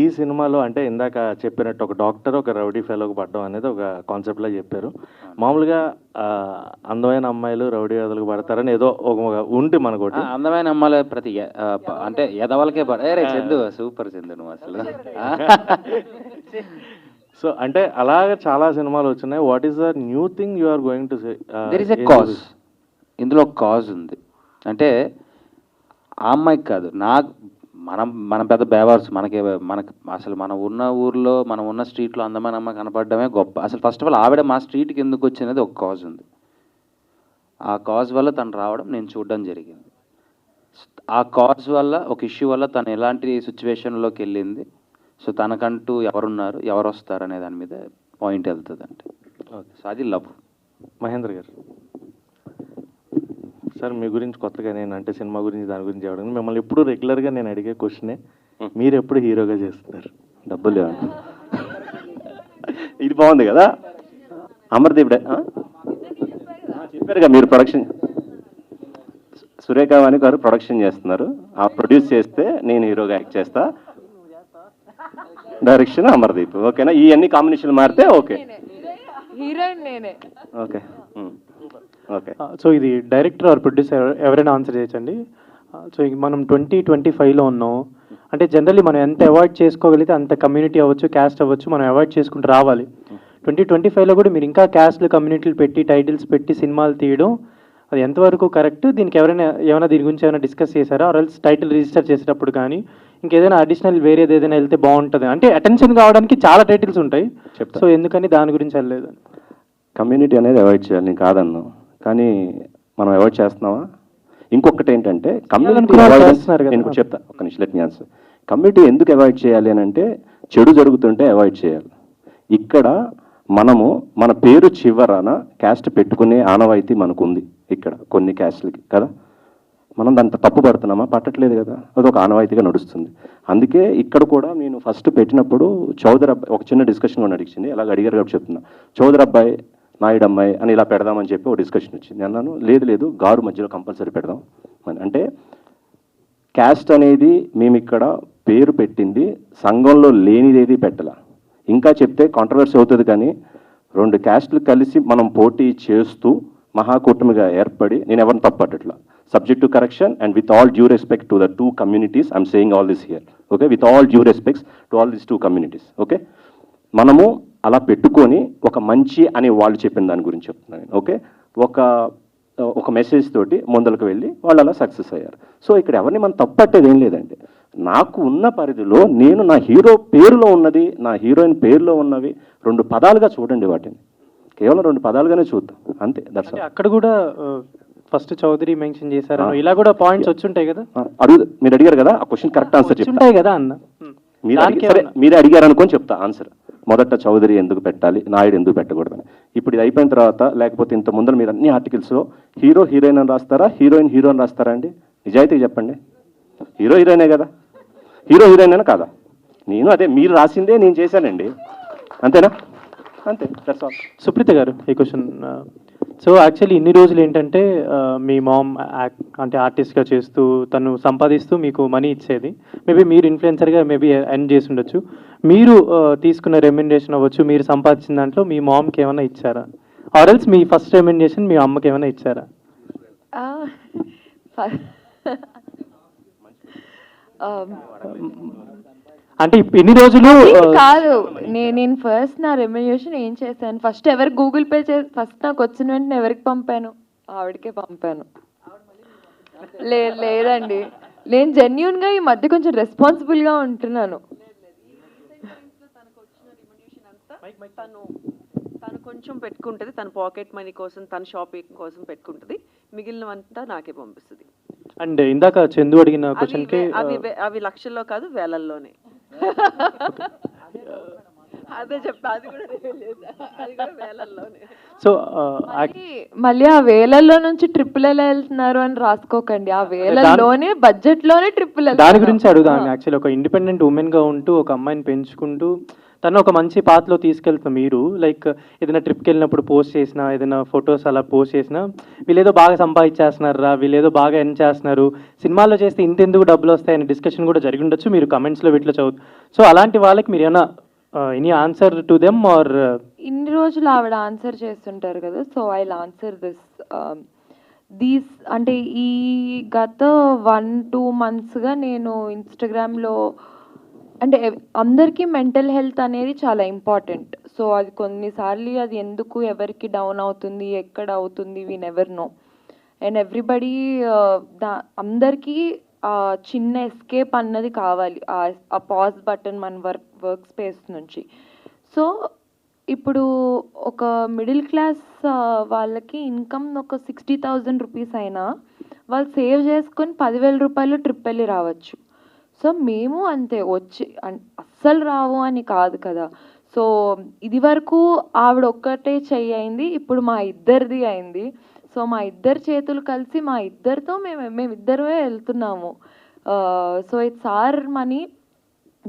ఈ సినిమాలో అంటే ఇందాక చెప్పినట్టు ఒక డాక్టర్ ఒక రౌడీ ఫెలోకి పడడం అనేది ఒక కాన్సెప్ట్లో చెప్పారు. మామూలుగా అందమైన అమ్మాయిలు రౌడీ వేదలకు పడతారని ఏదో ఒక ఉంటే మనకోటి. అందమైన అమ్మాయిలు ప్రతి అంటే ఎదవలకే చందు సూపర్ చందు నువ్వు అసలు. సో అంటే అలాగే చాలా సినిమాలు వచ్చినాయి. What is the new thing you are going to say? There is a cause. ఇందులో కాజ్ ఉంది. అంటే ఆ అమ్మాయికి కాదు, మనం పెద్ద బేవార్స్. మనకు అసలు మనం ఉన్న ఊర్లో మనం ఉన్న స్ట్రీట్లో అందమైన అమ్మాయి కనపడడమే గొప్ప. అసలు ఫస్ట్ ఆఫ్ ఆల్ ఆవిడ మా స్ట్రీట్కి ఎందుకు వచ్చినది ఒక కాజ్ ఉంది. ఆ కాజ్ వల్ల తను రావడం నేను చూడడం జరిగింది. ఆ కాజ్ వల్ల ఒక ఇష్యూ వల్ల తను ఎలాంటి సిచ్యువేషన్లోకి వెళ్ళింది, సో తనకంటూ ఎవరున్నారు, ఎవరు వస్తారు అనే దాని మీద పాయింట్ వెళ్తుంది. అంటే సో అది లవ్. మహేంద్ర గారు సార్, మీ గురించి కొత్తగా నేను అంటే సినిమా గురించి దాని గురించి అడగను. మిమ్మల్ని ఎప్పుడు రెగ్యులర్గా నేను అడిగే క్వశ్చనే, మీరు ఎప్పుడు హీరోగా చేస్తున్నారు? డబ్బులు ఇది బాగుంది కదా అమర్దీప్ చెప్పారుగా మీరు ప్రొడక్షన్ సురేఖ వాణి గారు ప్రొడక్షన్ చేస్తున్నారు. ఆ ప్రొడ్యూస్ చేస్తే నేను హీరోగా యాక్ట్ చేస్తా, డైరెక్షన్ అమర్దీప్. ఓకేనా? ఈ అన్ని కాంబినేషన్ మారితే ఓకే. హీరోయిన్ నేనే. Okay okay. సో ఇది డైరెక్టర్ ఆర్ ప్రొడ్యూసర్ ఎవరైనా ఆన్సర్ చేయొచ్చండి. సో మనం 2025లో ఉన్నాం. అంటే జనరల్లీ మనం ఎంత అవాయిడ్ చేసుకోగలిగితే అంత కమ్యూనిటీ అవ్వచ్చు, క్యాస్ట్ అవ్వచ్చు, మనం అవాయిడ్ చేసుకుంటూ రావాలి. 2025లో కూడా మీరు ఇంకా క్యాస్ట్లు, కమ్యూనిటీలు పెట్టి, టైటిల్స్ పెట్టి సినిమాలు తీయడం అది ఎంతవరకు కరెక్ట్? దీనికి ఏమైనా దీని గురించి ఏమైనా డిస్కస్ చేశారా? ఆర్ ఎల్స్ టైటిల్ రిజిస్టర్ చేసేటప్పుడు కానీ ఇంకేదైనా అడిషనల్ వేరేది ఏదైనా వెళ్తే బాగుంటుంది? అంటే అటెన్షన్ కావడానికి చాలా టైటిల్స్ ఉంటాయి, సో ఎందుకని దాని గురించి వెళ్ళలేదు? కమ్యూనిటీ అనేది అవాయిడ్ చేయాలి, నేను కాదన్ను, కానీ మనం అవాయిడ్ చేస్తున్నావా? ఇంకొకటి ఏంటంటే కమ్యూనిటీ నేను చెప్తా, ఒక నిమిషం లెట్ మీ ఆన్సర్. కమ్యూనిటీ ఎందుకు అవాయిడ్ చేయాలి అని అంటే చెడు జరుగుతుంటే అవాయిడ్ చేయాలి. ఇక్కడ మనము మన పేరు చివరన క్యాస్ట్ పెట్టుకునే ఆనవాయితీ మనకు ఉంది ఇక్కడ కొన్ని క్యాస్ట్లకి కదా. మనం దాంతో తప్పు పడుతున్నామా? పట్టట్లేదు కదా, అదొక ఆనవాయితీగా నడుస్తుంది. అందుకే ఇక్కడ కూడా నేను ఫస్ట్ పెట్టినప్పుడు చౌదరి అబ్బాయి ఒక చిన్న డిస్కషన్ కూడా నడిచింది, అలాగ అడిగారు కాబట్టి చెప్తున్నా. చౌదరి అబ్బాయి, నాయుడు అమ్మాయి అని ఇలా పెడదామని చెప్పి ఒక డిస్కషన్ వచ్చింది. అన్నాను లేదు గారు మధ్యలో కంపల్సరీ పెడదాం అని. అంటే క్యాస్ట్ అనేది మేము ఇక్కడ పేరు పెట్టింది సంఘంలో లేనిదేది పెట్టాల. ఇంకా చెప్తే కాంట్రవర్సీ అవుతుంది, కానీ రెండు క్యాస్ట్లు కలిసి మనం పోటీ చేస్తూ మహాకూటమిగా ఏర్పడి, నేను ఎవరిని తప్పట్లా, subject to correction and with all due respect to the two communities, I'm saying all this here, okay, with all due respects to all this two communities, okay. మనము అలా పెట్టుకొని ఒక మంచి అని వాళ్ళు చెప్పిన దాని గురించి చెప్తున్నాను, ఓకే. ఒక మెసేజ్ తోటి ముందరకు వెళ్ళి వాళ్ళు అలా సక్సెస్ అయ్యారు. సో ఇక్కడ ఎవరిని మనం తప్పట్టేది ఏం లేదండి. నాకు ఉన్న పరిధిలో నేను నా హీరో పేరులో ఉన్నది, నా హీరోయిన్ పేరులో ఉన్నవి 2 పదాలుగా చూడండి, వాటిని కేవలం 2 పదాలుగానే చూద్దాం అంతే. దట్స్ అంటే అక్కడ కూడా ఫస్ట్ చౌదరి మెన్షన్ చేశారు, ఇలా కూడా పాయింట్స్ వచ్చుంటాయి కదా. మీరు అడిగారు కదా, ఆ క్వశ్చన్ కరెక్ట్ ఆన్సర్ చెప్తాను. ఉంటాయి కదా అన్న. మీరే అడిగారు అనుకొని చెప్తా ఆన్సర్. మొదట చౌదరి ఎందుకు పెట్టాలి, నాయుడు ఎందుకు పెట్టకూడదని. ఇప్పుడు ఇది అయిపోయిన తర్వాత, లేకపోతే ఇంత ముందర మీరు అన్ని ఆర్టికల్స్లో హీరో హీరోయిన్ అని రాస్తారా, హీరోయిన్ హీరో అని రాస్తారా అండి? నిజాయితీగా చెప్పండి. హీరో హీరోయినే కదా, హీరో హీరోయిన్ అని కాదా? నేను అదే మీరు రాసిందే నేను చేశానండి, అంతేనా? అంతే, దట్స్ ఆల్. సుప్రీత గారు, ఈ క్వశ్చన్ సో యాక్చువల్లీ ఇన్ని రోజులు ఏంటంటే మీ మామ్ అంటే ఆర్టిస్ట్గా చేస్తూ తను సంపాదిస్తూ మీకు మనీ ఇచ్చేది. మేబీ మీరు ఇన్ఫ్లుయెన్సర్గా మేబీ ఎర్న్ చేసి ఉండొచ్చు. మీరు తీసుకున్న రెమ్యునరేషన్ అవ్వచ్చు, మీరు సంపాదించిన దాంట్లో మీ మామ్కి ఏమైనా ఇచ్చారా? ఆర్ఎల్స్ మీ ఫస్ట్ రెమ్యునరేషన్ మీ అమ్మకి ఏమైనా ఇచ్చారా? అంటే ఇన్ని రోజులు కాదు, నేను ఫస్ట్ నా రెమ్యునరేషన్ ఏం చేశాను, ఫస్ట్ ఎవరికి గూగుల్ పే ఫస్ట్ నాకు వచ్చిన వెంటనే ఎవరికి పంపాను? ఆవిడకే పంపాను. లేదండి, నేను జెన్యూన్గా ఈ మధ్య కొంచెం రెస్పాన్సిబుల్గా ఉంటున్నాను. తను కొంచెం పెట్టుకుంటుంది, తన పాకెట్ మనీ కోసం, తన షాపింగ్ కోసం పెట్టుకుంటుంది, మిగిలినవంతా నాకే పంపిస్తుంది. అండ్ ఇందాక చందు అడిగిన క్వశ్చన్కి అవి లక్షల్లో కాదు, వేలల్లోనే. అదే చెప్పా, అది కూడా వేలల్లోనే. సో మళ్ళీ ఆ వేలల్లో నుంచి ట్రిప్పులు ఎలా వెళ్తున్నారు అని రాసుకోకండి, ఆ వేలల్లోనే బడ్జెట్ లోనే ట్రిప్పులు. దాని గురించి అడుగుదాం. యాక్చువల్లీ ఒక ఇండిపెండెంట్ ఉమెన్ గా ఉంటూ ఒక అమ్మాయిని పెంచుకుంటూ తను ఒక మంచి పాత్రలో తీసుకెళ్తున్నా, మీరు లైక్ ఏదైనా ట్రిప్కి వెళ్ళినప్పుడు పోస్ట్ చేసినా, ఏదైనా ఫొటోస్ అలా పోస్ట్ చేసినా, వీళ్ళేదో బాగా సంపాదించేస్తున్నారా, వీళ్ళేదో బాగా ఎర్న్ చేస్తున్నారు, సినిమాల్లో చేస్తే ఇంతెందుకు డబ్బులు వస్తాయని డిస్కషన్ కూడా జరిగి ఉండొచ్చు, మీరు కమెంట్స్లో వీటిలో చదువు. సో అలాంటి వాళ్ళకి మీరు ఏమైనా any answer to them are? ఇన్ని రోజులు ఆవిడ ఆన్సర్ చేస్తుంటారు కదా, so I will answer these. అంటే ఈ గత 1-2 monthsగా నేను ఇన్స్టాగ్రామ్లో, అంటే అందరికీ మెంటల్ హెల్త్ అనేది చాలా ఇంపార్టెంట్. సో అది కొన్నిసార్లు అది ఎందుకు ఎవరికి డౌన్ అవుతుంది, ఎక్కడ అవుతుంది, we never know. And everybody అందరికీ చిన్న ఎస్కేప్ అన్నది కావాలి, ఆ పాజ్ బటన్ మన వర్క్ స్పేస్ నుంచి. సో ఇప్పుడు ఒక మిడిల్ క్లాస్ వాళ్ళకి ఇన్కమ్ ఒక 60,000 రూపీస్ అయినా వాళ్ళు సేవ్ చేసుకొని 10,000 రూపాయలు ట్రిప్ వెళ్ళి రావచ్చు. సో మేము అంతే, వచ్చి అస్సలు రావు అని కాదు కదా. సో ఇది వరకు ఆవిడ ఒక్కటే చెయ్యి అయింది, ఇప్పుడు మా ఇద్దరిది అయింది. సో మా ఇద్దరు చేతులు కలిసి మా ఇద్దరితో మేమిద్దరమే వెళ్తున్నాము. సో ఇట్స్ ఆర్ మనీ,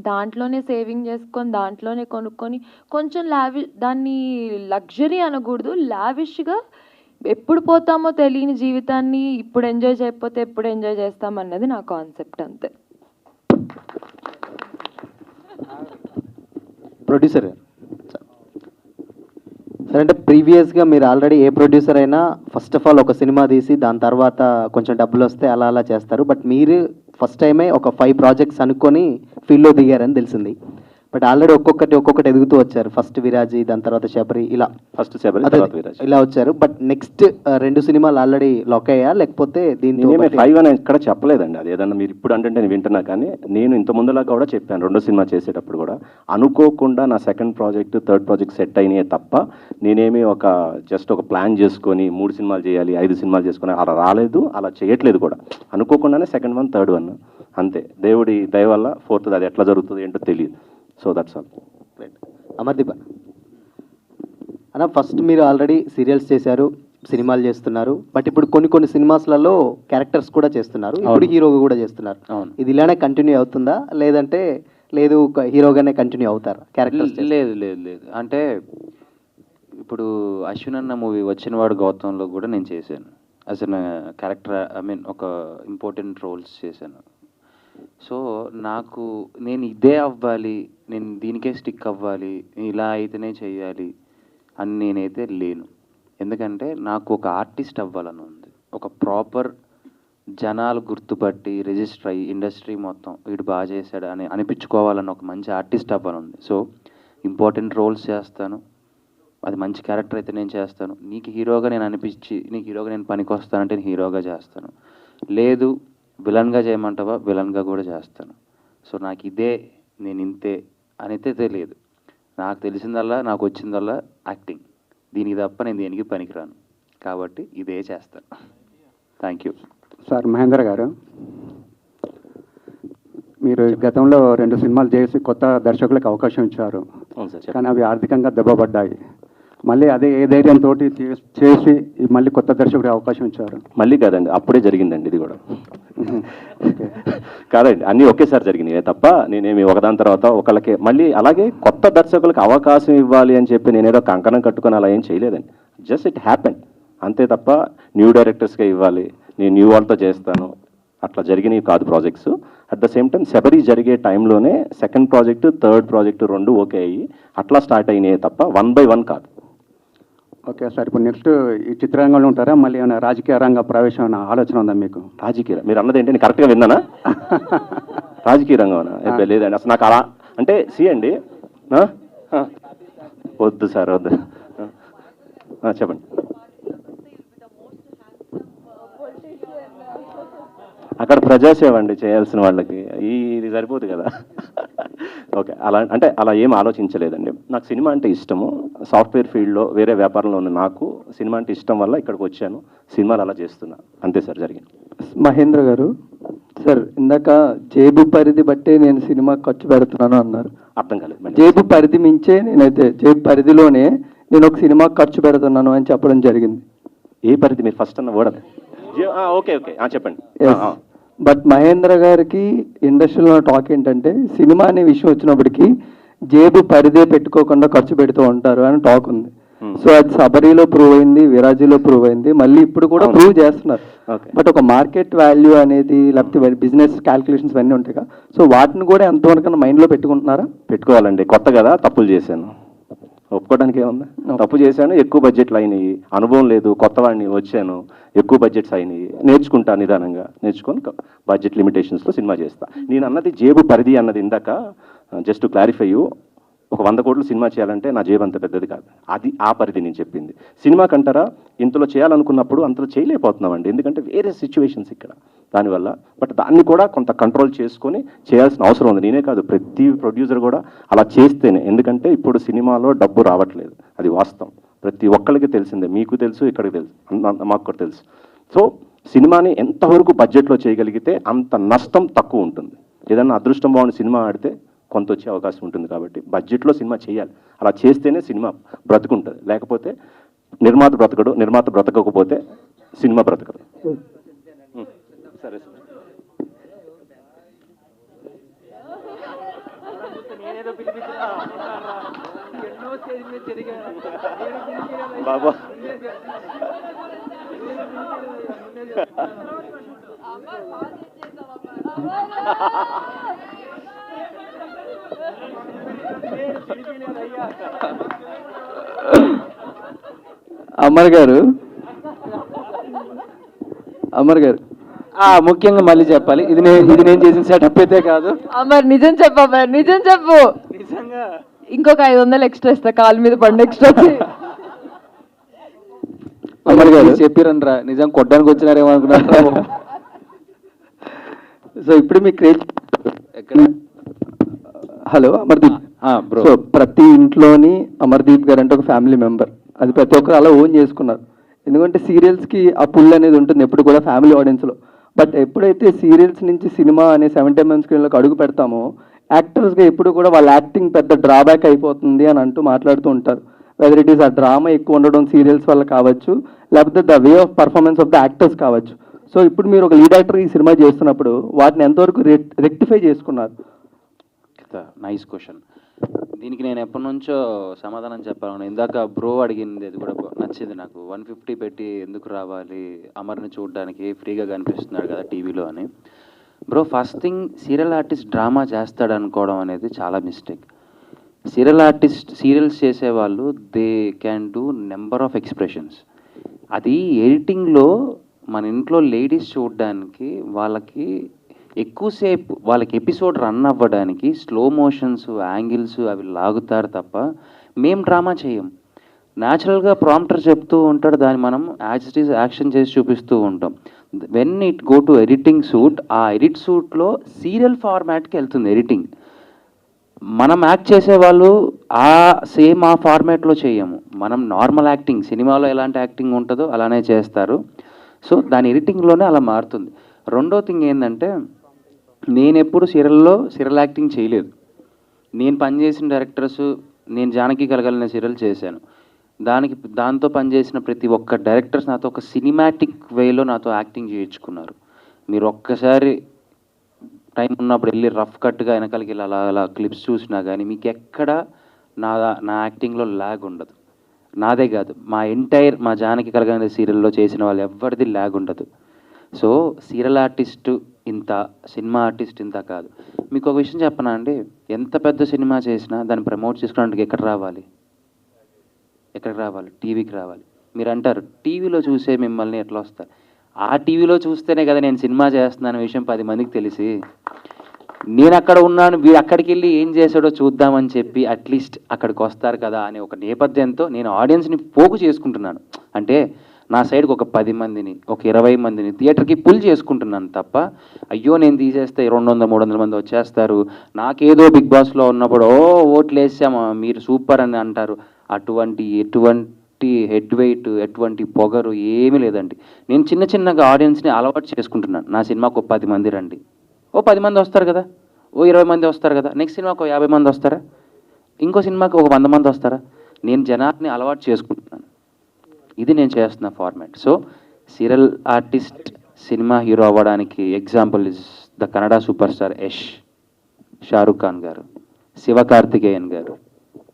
దాంట్లోనే సేవింగ్ చేసుకొని దాంట్లోనే కొనుక్కొని కొంచెం దాన్ని లగ్జరీ అనకూడదు, లావిష్గా ఎప్పుడు పోతామో తెలియని జీవితాన్ని ఇప్పుడు ఎంజాయ్ చేయకపోతే ఎప్పుడు ఎంజాయ్ చేస్తామన్నది నా కాన్సెప్ట్, అంతే. ప్రొడ్యూసర్ సార్, అంటే ప్రీవియస్గా మీరు ఆల్రెడీ ఏ ప్రొడ్యూసర్ అయినా ఫస్ట్ ఆఫ్ ఆల్ ఒక సినిమా తీసి దాని తర్వాత కొంచెం డబ్బులు వస్తే అలా అలా చేస్తారు. బట్ మీరు ఫస్ట్ టైమే ఒక 5 ప్రాజెక్ట్స్ అనుకొని ఫీల్డ్లో దిగారని తెలిసింది. బట్ ఆల్రెడీ ఒక్కొక్కటి ఎదుగుతూ వచ్చారు. ఫస్ట్ విరాజీ, దాని తర్వాత శబరి, ఇలా ఫస్ట్ శబరి, తర్వాత విరాజీ, ఇలా వచ్చారు. బట్ నెక్స్ట్ 2 సినిమాలు ఆల్రెడీ లాక్ అయ్యా, లేకపోతే దీంతో 5 అని ఎక్కడ చెప్పలేదండి. అది ఏదన్నా మీరు ఇప్పుడు అంటే నేను వింటున్నా, కానీ నేను ఇంత ముందులా కూడా చెప్పాను. 2వ సినిమా చేసేటప్పుడు కూడా అనుకోకుండా నా second project, third project set అయినాయే తప్ప నేనేమి జస్ట్ ఒక ప్లాన్ చేసుకొని 3 సినిమాలు చేయాలి, 5 సినిమాలు చేసుకొని అలా రాలేదు, అలా చేయట్లేదు కూడా. అనుకోకుండానే సెకండ్ 1, థర్డ్ 1 అంతే. దేవుడి దయ వల్ల 4th అది ఎట్లా జరుగుతుంది ఏంటో తెలియదు. So that's all. అమర్దీప్ అన్న, ఫస్ట్ మీరు ఆల్రెడీ సీరియల్స్ చేశారు, సినిమాలు చేస్తున్నారు. బట్ ఇప్పుడు కొన్ని సినిమాస్లలో క్యారెక్టర్స్ కూడా చేస్తున్నారు, ఇప్పుడు హీరోగా కూడా చేస్తున్నారు. ఇది ఇలానే కంటిన్యూ అవుతుందా, లేదంటే లేదు హీరోగానే కంటిన్యూ అవుతారా క్యారెక్టర్స్? లేదు. అంటే ఇప్పుడు అశ్విన్ అన్న మూవీ వచ్చినవాడు గౌతంలో కూడా నేను చేశాను యాజ్ అన్ క్యారెక్టర్, ఒక ఇంపార్టెంట్ రోల్స్ చేశాను. సో నేను ఇదే అవ్వాలి, నేను దీనికే స్టిక్ అవ్వాలి, ఇలా అయితేనే చేయాలి అని నేనైతే లేను. ఎందుకంటే నాకు ఒక ఆర్టిస్ట్ అవ్వాలని ఉంది, ఒక ప్రాపర్ జనాలు గుర్తుపట్టి రిజిస్టర్ అయ్యి ఇండస్ట్రీ మొత్తం వీడు బాగా చేశాడు అని అనిపించుకోవాలని ఒక మంచి ఆర్టిస్ట్ అవ్వాలని ఉంది. సో ఇంపార్టెంట్ రోల్స్ చేస్తాను, అది మంచి క్యారెక్టర్ అయితే నేను చేస్తాను, నీకు హీరోగా నేను అనిపించి నీకు హీరోగా నేను పనికి వస్తానంటే నేను హీరోగా చేస్తాను, లేదు విలన్గా చేయమంటావా విలన్గా కూడా చేస్తాను. సో నాకు ఇదే నేను ఇంతే అనేది తెలియదు. నాకు తెలిసిందల్లా నాకు వచ్చిందల్లా యాక్టింగ్, దీనికి తప్ప నేను దేనికి పనికిరాను, కాబట్టి ఇదే చేస్తాను. Thank you. సార్ మహేంద్ర గారు, మీరు గతంలో 2 సినిమాలు చేసి కొత్త దర్శకులకు అవకాశం ఇచ్చారు, కానీ అవి ఆర్థికంగా దెబ్బపడ్డాయి. మళ్ళీ అదే ఏ ధైర్యంతో చేసి మళ్ళీ కొత్త దర్శకుడికి అవకాశం ఇచ్చారు? మళ్ళీ కాదండి, అప్పుడే జరిగిందండి ఇది కూడా. కాదండి, అన్నీ ఒకేసారి జరిగినాయి తప్ప నేనేమి ఒకదాని తర్వాత ఒకళ్ళకి మళ్ళీ అలాగే కొత్త దర్శకులకు అవకాశం ఇవ్వాలి అని చెప్పి నేనేదో కంకణం కట్టుకొని అలా ఏం చేయలేదండి. జస్ట్ ఇట్ హ్యాపెన్ అంతే తప్ప న్యూ డైరెక్టర్స్కే ఇవ్వాలి, నేను న్యూ వాళ్ళతో చేస్తాను, అట్లా జరిగినవి కాదు projects. At the same time Sabari జరిగే టైంలోనే second project, third project 2 okay అయ్యి అట్లా స్టార్ట్ అయినాయి తప్ప 1 by 1 కాదు. ఓకే సార్, ఇప్పుడు నెక్స్ట్ ఈ చిత్రరంగంలో ఉంటారా? మళ్ళీ ఏమైనా రాజకీయ రంగ ప్రవేశం అన్న ఆలోచన ఉందా మీకు? రాజకీయ మీరు అన్నది ఏంటి, నేను కరెక్ట్గా విన్నానా? రాజకీయ రంగం లేదండి అసలు నాకు అలా అంటే అండి వద్దు సార్ వద్దు. చెప్పండి. అక్కడ ప్రజాసేవ అండి చేయాల్సిన వాళ్ళకి, ఇది సరిపోదు కదా. ఓకే, అలా ఏం ఆలోచించలేదండి. నాకు సినిమా అంటే ఇష్టము, సాఫ్ట్వేర్ ఫీల్డ్లో వేరే వ్యాపారంలో ఉన్న నాకు సినిమా అంటే ఇష్టం వల్ల ఇక్కడికి వచ్చాను, సినిమాలు అలా చేస్తున్నా, అంతే సార్ జరిగింది. మహేంద్ర గారు, సార్ ఇందాక జేబు పరిధి బట్టే నేను సినిమా ఖర్చు పెడుతున్నాను అన్నారు. అర్థం కాలేదు. జేబు పరిధి మించే నేనైతే జేబు పరిధిలోనే నేను ఒక సినిమా ఖర్చు పెడుతున్నాను అని చెప్పడం జరిగింది. ఏ పరిధి మీరు ఫస్ట్ అన్న వర్డ్? ఓకే ఓకే చెప్పండి. బట్ మహేంద్ర గారికి ఇండస్ట్రీలో టాక్ ఏంటంటే సినిమా అనే విషయం వచ్చినప్పటికీ జేబు పరిధే పెట్టుకోకుండా ఖర్చు పెడుతూ ఉంటారు అని టాక్ ఉంది. సో అది సబరీలో ప్రూవ్ అయింది, విరాజీలో ప్రూవ్ అయింది, మళ్ళీ ఇప్పుడు కూడా ప్రూవ్ చేస్తున్నారు. బట్ ఒక మార్కెట్ వాల్యూ అనేది లేకపోతే బిజినెస్ క్యాల్కులేషన్స్ అన్నీ ఉంటాయి కదా, సో వాటిని కూడా ఎంతవరకు మైండ్లో పెట్టుకుంటున్నారా? పెట్టుకోవాలండి, కొత్త కదా, తప్పులు చేశాను, ఒప్పుకోవడానికి ఏముంది. తప్పు చేశాను, ఎక్కువ బడ్జెట్లు అయినాయి, అనుభవం లేదు, కొత్త వాడిని వచ్చాను, ఎక్కువ బడ్జెట్స్ అయినాయి, నేర్చుకుంటా, నిదానంగా నేర్చుకొని బడ్జెట్ లిమిటేషన్స్లో సినిమా చేస్తా. నేను అన్నది జేబు పరిధి అన్నది ఇందాక జస్ట్ క్లారిఫై, ఒక 100 కోట్లు సినిమా చేయాలంటే నా జేబు అంత పెద్దది కాదు, అది ఆ పరిధి నేను చెప్పింది. సినిమా కంటారా ఇంతలో చేయాలనుకున్నప్పుడు అంతలో చేయలేకపోతున్నామండి, ఎందుకంటే వేరే సిచ్యువేషన్స్ ఇక్కడ దానివల్ల. బట్ దాన్ని కూడా కొంత కంట్రోల్ చేసుకొని చేయాల్సిన అవసరం ఉంది. నేనే కాదు, ప్రతి ప్రొడ్యూసర్ కూడా అలా చేస్తేనే, ఎందుకంటే ఇప్పుడు సినిమాలో డబ్బు రావట్లేదు, అది వాస్తవం, ప్రతి ఒక్కరికి తెలిసిందే, మీకు తెలుసు, ఇక్కడికి తెలుసు, మాకు కూడా తెలుసు. సో సినిమాని ఎంతవరకు బడ్జెట్లో చేయగలిగితే అంత నష్టం తక్కువ ఉంటుంది. ఏదన్నా అదృష్టం బాగుండి సినిమా ఆడితే కొంత వచ్చే అవకాశం ఉంటుంది, కాబట్టి బడ్జెట్లో సినిమా చేయాలి. అలా చేస్తేనే సినిమా బ్రతుకుంటుంది, లేకపోతే నిర్మాత బ్రతకడు, నిర్మాత బ్రతకకపోతే సినిమా బ్రతకదు. సరే సార్. బాబా అమర్ గారు, ముఖ్యంగా మళ్ళీ చెప్పాలి, ఇది నేను చేసిన సెటప్ అయితే కాదు. అమర్ నిజం చెప్పు, అమర్ నిజం చెప్పు. నిజంగా ఇంకొక 500 ఎక్స్ట్రా ఇస్తా, కాలు మీద బండి ఎక్స్ట్రా. అమర్ గారు చెప్పిరనరా, నిజం కొట్టడానికి వచ్చినారేమో అనుకున్నారు. సో ఇప్పుడు మీ craze hello Amardeep bro. So ప్రతి ఇంట్లోని అమర్దీప్ గారు అంటే ఒక ఫ్యామిలీ మెంబర్, అది ప్రతి ఒక్కరు అలా ఓన్ చేసుకున్నారు. ఎందుకంటే సీరియల్స్కి ఆ పుల్ అనేది ఉంటుంది ఎప్పుడు కూడా ఫ్యామిలీ ఆడియన్స్లో. బట్ ఎప్పుడైతే సీరియల్స్ నుంచి సినిమా అనే 70mm స్క్రీన్లోకి అడుగు పెడతామో యాక్టర్స్గా ఎప్పుడు కూడా వాళ్ళ యాక్టింగ్ పెద్ద డ్రాబ్యాక్ అయిపోతుంది అని అంటూ మాట్లాడుతూ ఉంటారు. వెదర్ ఇట్ ఈస్ ఆ డ్రామా ఎక్కువ ఉండడం సీరియల్స్ వల్ల కావచ్చు, లేకపోతే the way of performance of the actors కావచ్చు. సో ఇప్పుడు మీరు ఒక లీడ్ యాక్టర్ ఈ సినిమా చేస్తున్నప్పుడు వాటిని ఎంతవరకు రెక్టిఫై చేసుకున్నారు? Nice question. దీనికి నేను ఎప్పటి నుంచో సమాధానం చెప్పాలను. ఇందాక బ్రో అడిగింది అది కూడా నచ్చింది నాకు. 150 పెట్టి ఎందుకు రావాలి అమర్ని చూడడానికి, ఫ్రీగా కనిపిస్తున్నాడు కదా టీవీలో అని. Bro, first thing, serial artist drama చేస్తాడు అనుకోవడం అనేది చాలా మిస్టేక్. సీరియల్స్ చేసేవాళ్ళు they can do number of expressions. అది ఎడిటింగ్లో మన ఇంట్లో లేడీస్ చూడడానికి వాళ్ళకి ఎక్కువసేపు వాళ్ళకి ఎపిసోడ్ రన్ అవ్వడానికి స్లో మోషన్స్, యాంగిల్స్ అవి లాగుతారు తప్ప మేం డ్రామా చేయం. న్యాచురల్గా ప్రాంప్టర్ చెప్తూ ఉంటాడు, దాన్ని మనం యాజ్ ఇట్ ఈస్ యాక్షన్ చేసి చూపిస్తూ ఉంటాం. When it go to editing suit, ఆ ఎడిట్ సూట్లో సీరియల్ ఫార్మాట్కి వెళ్తుంది ఎడిటింగ్. మనం యాక్ట్ చేసేవాళ్ళు ఆ ఫార్మాట్లో చేయము, మనం నార్మల్ యాక్టింగ్, సినిమాలో ఎలాంటి యాక్టింగ్ ఉంటుందో అలానే చేస్తారు. సో దాని ఎడిటింగ్లోనే అలా మారుతుంది. రెండో థింగ్ ఏంటంటే, నేను ఎప్పుడు సీరియల్ యాక్టింగ్ చేయలేదు. నేను పనిచేసిన డైరెక్టర్స్, నేను జానకి కలగలిన సీరియల్ చేశాను, దాంతో పనిచేసిన ప్రతి ఒక్క డైరెక్టర్స్ నాతో ఒక సినిమాటిక్ వేలో నాతో యాక్టింగ్ చేయించుకున్నారు. మీరు ఒక్కసారి టైం ఉన్నప్పుడు వెళ్ళి రఫ్ కట్గా వెనకాలకి వెళ్ళి అలా క్లిప్స్ చూసినా కానీ మీకు ఎక్కడ నా యాక్టింగ్లో ల్యాగ్ ఉండదు. నాదే కాదు, మా జానకి కలగలిన సీరియల్లో చేసిన వాళ్ళు ఎవరిది ల్యాగ్ ఉండదు. సో సీరియల్ ఆర్టిస్టు ఇంత, సినిమా ఆర్టిస్ట్ ఇంత కాదు. మీకు ఒక విషయం చెప్పనా అండి, ఎంత పెద్ద సినిమా చేసినా దాన్ని ప్రమోట్ చేసుకోవడానికి ఎక్కడికి రావాలి? టీవీకి రావాలి. మీరు అంటారు టీవీలో చూసే మిమ్మల్ని ఎట్లా వస్తారు? ఆ టీవీలో చూస్తేనే కదా నేను సినిమా చేస్తున్నాను విషయం 10 మందికి తెలిసి, నేను అక్కడ ఉన్నాను, వీడు అక్కడికి వెళ్ళి ఏం చేశాడో చూద్దామని చెప్పి అట్లీస్ట్ అక్కడికి వస్తారు కదా అనే ఒక నేపథ్యంతో నేను ఆడియన్స్ని పోగు చేసుకుంటున్నాను. అంటే నా సైడ్కి ఒక 10 మందిని, ఒక 20 మందిని థియేటర్కి పుల్ చేసుకుంటున్నాను తప్ప, అయ్యో నేను తీసేస్తే 200-300 మంది వచ్చేస్తారు, నాకేదో బిగ్ బాస్లో ఉన్నప్పుడు ఓట్లు వేసామా మీరు సూపర్ అని అంటారు. ఎటువంటి హెడ్ వెయిట్, ఎటువంటి పొగరు ఏమీ లేదండి. నేను చిన్నగా ఆడియన్స్ని అలవాటు చేసుకుంటున్నాను. నా సినిమాకు 10 మంది రండి, 10 మంది వస్తారు కదా, 20 మంది వస్తారు కదా, నెక్స్ట్ సినిమాకు 50 మంది వస్తారా, ఇంకో సినిమాకి 100 మంది వస్తారా? నేను జనాన్ని అలవాటు చేసుకుంటున్నాను. ఇది నేను చేస్తున్న format. So serial artist cinema hero అవ్వడానికి example is the Kannada super star Yash, Shahrukh Khan గారు, శివకార్తికేయన్ గారు,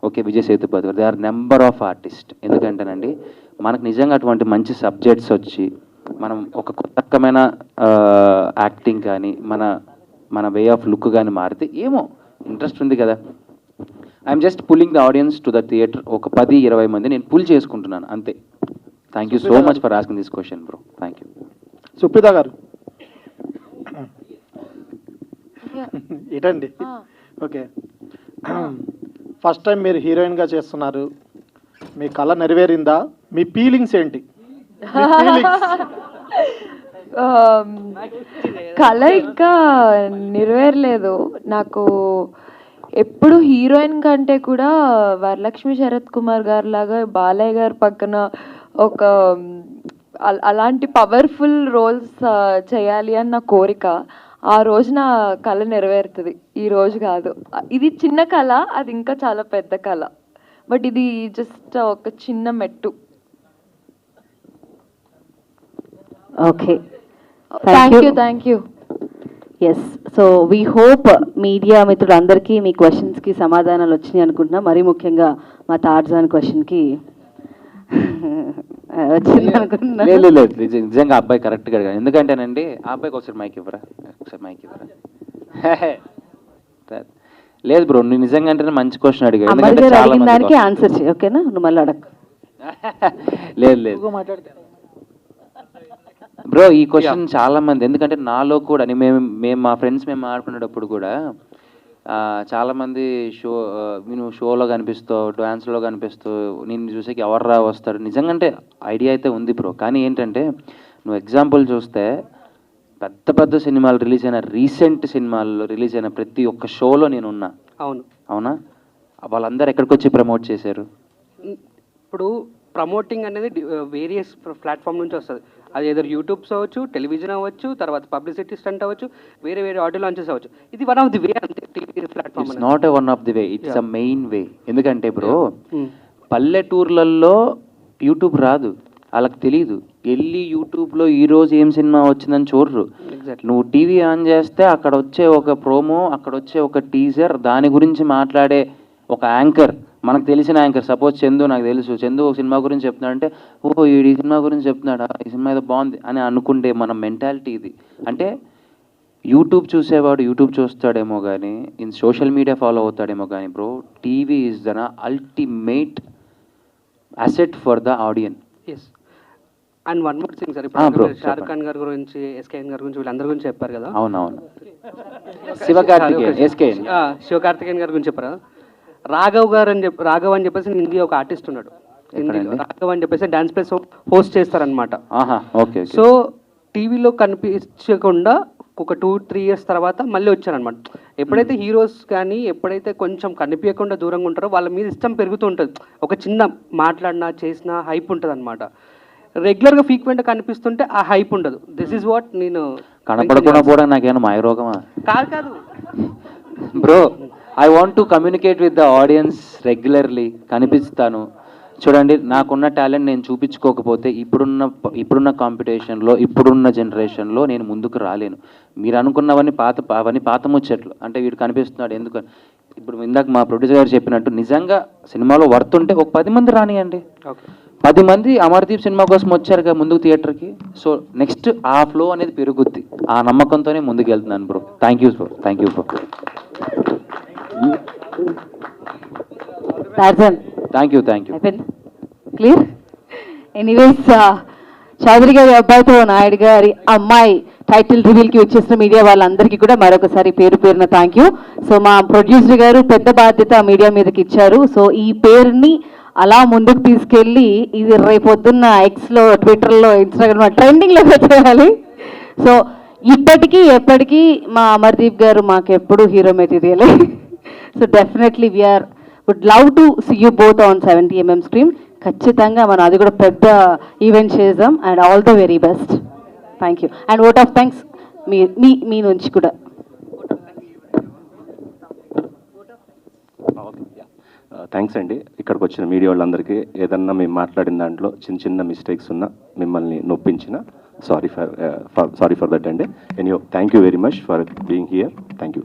ఓకే, విజయ్ సేతుపతి గారు. They are number of artist. ఎందుకంటేనండి మనకు నిజంగా అటువంటి మంచి సబ్జెక్ట్స్ వచ్చి మనం ఒక కొత్త రకమైన యాక్టింగ్ కానీ మన వే ఆఫ్ లుక్ కానీ మారితే ఏమో ఇంట్రెస్ట్ ఉంది కదా. I'm just pulling the audience to the theatre. ఒక 10-20 మంది నేను పుల్ చేసుకుంటున్నాను అంతే. Thank you so much for asking this question bro. Thank you. Supritha గారు ఏంటండి? ఓకే, ఫస్ట్ టైం మీరు హీరోయిన్గా చేస్తున్నారు, మీ కళ నెరవేరిందా? మీ ఫీలింగ్స్ ఏంటి? కళ ఇంకా నెరవేరలేదు. నాకు ఎప్పుడు హీరోయిన్ కంటే కూడా వరలక్ష్మి శరత్ కుమార్ గారు లాగా బాలయ్య గారి పక్కన ఒక అలాంటి పవర్ఫుల్ రోల్స్ చేయాలి అని నా కోరిక. ఆ రోజు నా కళ నెరవేరుతుంది, ఈ రోజు కాదు. ఇది చిన్న కళ, అది ఇంకా చాలా పెద్ద కళ, బట్ ఇది జస్ట్ ఒక చిన్న మెట్టు. Okay, thank you. Yes, so we hope media మిత్రులందరికీ మీ క్వశ్చన్స్కి సమాధానాలు వచ్చినాయి అనుకుంటున్నాం. మరీ ముఖ్యంగా మా తార్జాన్ క్వశ్చన్కి వచ్చింది అనుకుంటున్నా. లేదు, నిజంగా అబ్బాయి కరెక్ట్గా అడిగాను. ఎందుకంటేనండి ఆ అబ్బాయికి ఒకసారి మైక్ ఇవ్వరా. లేదు బ్రో, నువ్వు నిజంగా అంటే మంచి క్వశ్చన్ అడిగావు. అడిగిన దానికి ఆన్సర్ చేయి, ఓకేనా? నువ్వు మళ్ళీ అడగ. లేదు బ్రో, ఈ క్వశ్చన్ చాలా మంది, ఎందుకంటే నాలో కూడా మేము మా ఫ్రెండ్స్ మేము ఆడుకునేటప్పుడు కూడా చాలామంది నేను షోలో కనిపిస్తావు, డ్యాన్స్లో కనిపిస్తావు, నేను చూసేకి ఎవర్రా వస్తారు. నిజంగా అంటే ఐడియా అయితే ఉంది బ్రో, కానీ ఏంటంటే నువ్వు ఎగ్జాంపుల్ చూస్తే పెద్ద సినిమాలు రిలీజ్ అయిన, రీసెంట్ సినిమాల్లో రిలీజ్ అయిన ప్రతి ఒక్క షోలో నేను ఉన్నా. అవునా? వాళ్ళందరూ ఎక్కడికి వచ్చి ప్రమోట్ చేశారు? ఇప్పుడు ప్రమోటింగ్ అనేది వేరియస్ ప్లాట్ఫామ్ నుంచి వస్తుంది. అది ఏదో యూట్యూబ్స్ అవ్వచ్చు, టెలివిజన్ అవ్వచ్చు, తర్వాత పబ్లిసిటీ స్టంట్ అవ్వచ్చు, వేరే ఆడియో లాంచెస్ అవ్వచ్చు. ఇది వన్ ఆఫ్ ది వే అంతే. TV platform it's not one of the way, it's a main way. ఎందుకంటే బ్రో పల్లెటూర్లలో యూట్యూబ్ రాదు, వాళ్ళకి తెలియదు. వెళ్ళి యూట్యూబ్లో ఈరోజు ఏం సినిమా వచ్చిందని చూడరు. నువ్వు టీవీ ఆన్ చేస్తే అక్కడ వచ్చే ఒక ప్రోమో, అక్కడ వచ్చే ఒక టీజర్, దాని గురించి మాట్లాడే ఒక యాంకర్, మనకు తెలిసిన యాంకర్. సపోజ్ చందు, నాకు తెలుసు చందు ఒక సినిమా గురించి చెప్తున్నాడంటే, ఓహో ఈ సినిమా గురించి చెప్తున్నాడా, ఈ సినిమా ఏదో బాగుంది అని అనుకుంటే మన మెంటాలిటీ ఇది. అంటే యూట్యూబ్ చూసేవాడు యూట్యూబ్ చూస్తాడేమో కానీ, ఇన్ సోషల్ మీడియా ఫాలో అవుతాడేమో కానీ bro, TV is the ultimate asset for the audience. Yes, and one more thing sir, ఇప్పుడు షారుఖ్ ఖాన్ గారి గురించి, ఎస్కేఎన్ గారి గురించి, వీళ్ళందరి గురించి చెప్పారు కదా. అవునవును, శివకార్తికేయన్ గారి గురించి చెప్పారు. రాఘవ్ అని చెప్పేసి హిందీ ఒక ఆర్టిస్ట్ ఉన్నాడు. ఎక్కడండి? రాఘవ్ అని చెప్పేసి డాన్స్ ప్లేస్ హోస్ట్ చేస్తారనమాట. ఆహా, ఓకే. సో టీవీలో కనిపించకుండా ఒక 2-3 ఇయర్స్ తర్వాత మళ్ళీ వచ్చారనమాట. ఎప్పుడైతే హీరోస్ కానీ ఎప్పుడైతే కొంచెం కనిపించకుండా దూరంగా ఉంటారో వాళ్ళ మీద ఇష్టం పెరుగుతూ ఉంటుంది. ఒక చిన్న మాట్లాడినా చేసినా హైప్ ఉంటుంది అనమాట. రెగ్యులర్గా ఫ్రీక్వెంట్గా కనిపిస్తుంటే ఆ హైప్ ఉండదు. దిస్ ఈజ్ వాట్ నేను కనపడకుండా పోవడం నాకేమైనా మాయరోగమా? కాదు bro, I want to communicate with the audience regularly. కనిపిస్తాను. చూడండి, నాకున్న టాలెంట్ నేను చూపించుకోకపోతే ఇప్పుడున్న కాంపిటీషన్లో ఇప్పుడున్న జనరేషన్లో నేను ముందుకు రాలేను. మీరు అనుకున్నవన్నీ పాత ముచ్చట్లు. అంటే వీడు కనిపిస్తున్నాడు ఎందుకు? ఇప్పుడు ఇందాక మా ప్రొడ్యూసర్ గారు చెప్పినట్టు నిజంగా సినిమాలో వర్త్ ఉంటే ఒక 10 మంది రానియండి. 10 మంది అమర్దీప్ సినిమా కోసం వచ్చారుగా ముందుకు థియేటర్కి. సో నెక్స్ట్ ఆ ఫ్లో అనేది పెరుగుద్ది. ఆ నమ్మకంతోనే ముందుకు వెళ్తున్నాను bro. Thank you bro. Thank you bro. Thank you. Clear. Anyways, Chowdary గారి అబ్బాయితో నాయుడు గారి అమ్మాయి టైటిల్ రివీల్కి వచ్చేసిన మీడియా వాళ్ళందరికీ కూడా మరొకసారి పేరు పేరున థ్యాంక్ యూ. సో మా ప్రొడ్యూసర్ గారు పెద్ద బాధ్యత మీడియా మీదకి ఇచ్చారు. సో ఈ పేరుని అలా ముందుకు తీసుకెళ్ళి ఇది రేపొద్దున్న ఎక్స్లో, ట్విట్టర్లో, ఇన్స్టాగ్రామ్ ట్రెండింగ్లో పెట్టేయాలి. సో ఇప్పటికీ ఎప్పటికీ మా అమర్దీప్ గారు మాకెప్పుడు హీరో మెటీరియలే. So definitely we are would love to see you both on 70mm screen. ఖచ్చితంగా మనం అది కూడా పెద్ద ఈవెంట్ చేద్దాం. And all the very best. Thank you. And vote of thanks మీ నుంచి కూడా. థ్యాంక్స్ అండి. ఇక్కడికి వచ్చిన మీడియా వాళ్ళందరికీ ఏదన్నా మేము మాట్లాడిన దాంట్లో చిన్న మిస్టేక్స్ ఉన్నా, మిమ్మల్ని నొప్పించిన సారీ ఫర్ దట్ అండి. Anyhow, thank you very much for being here. Thank you.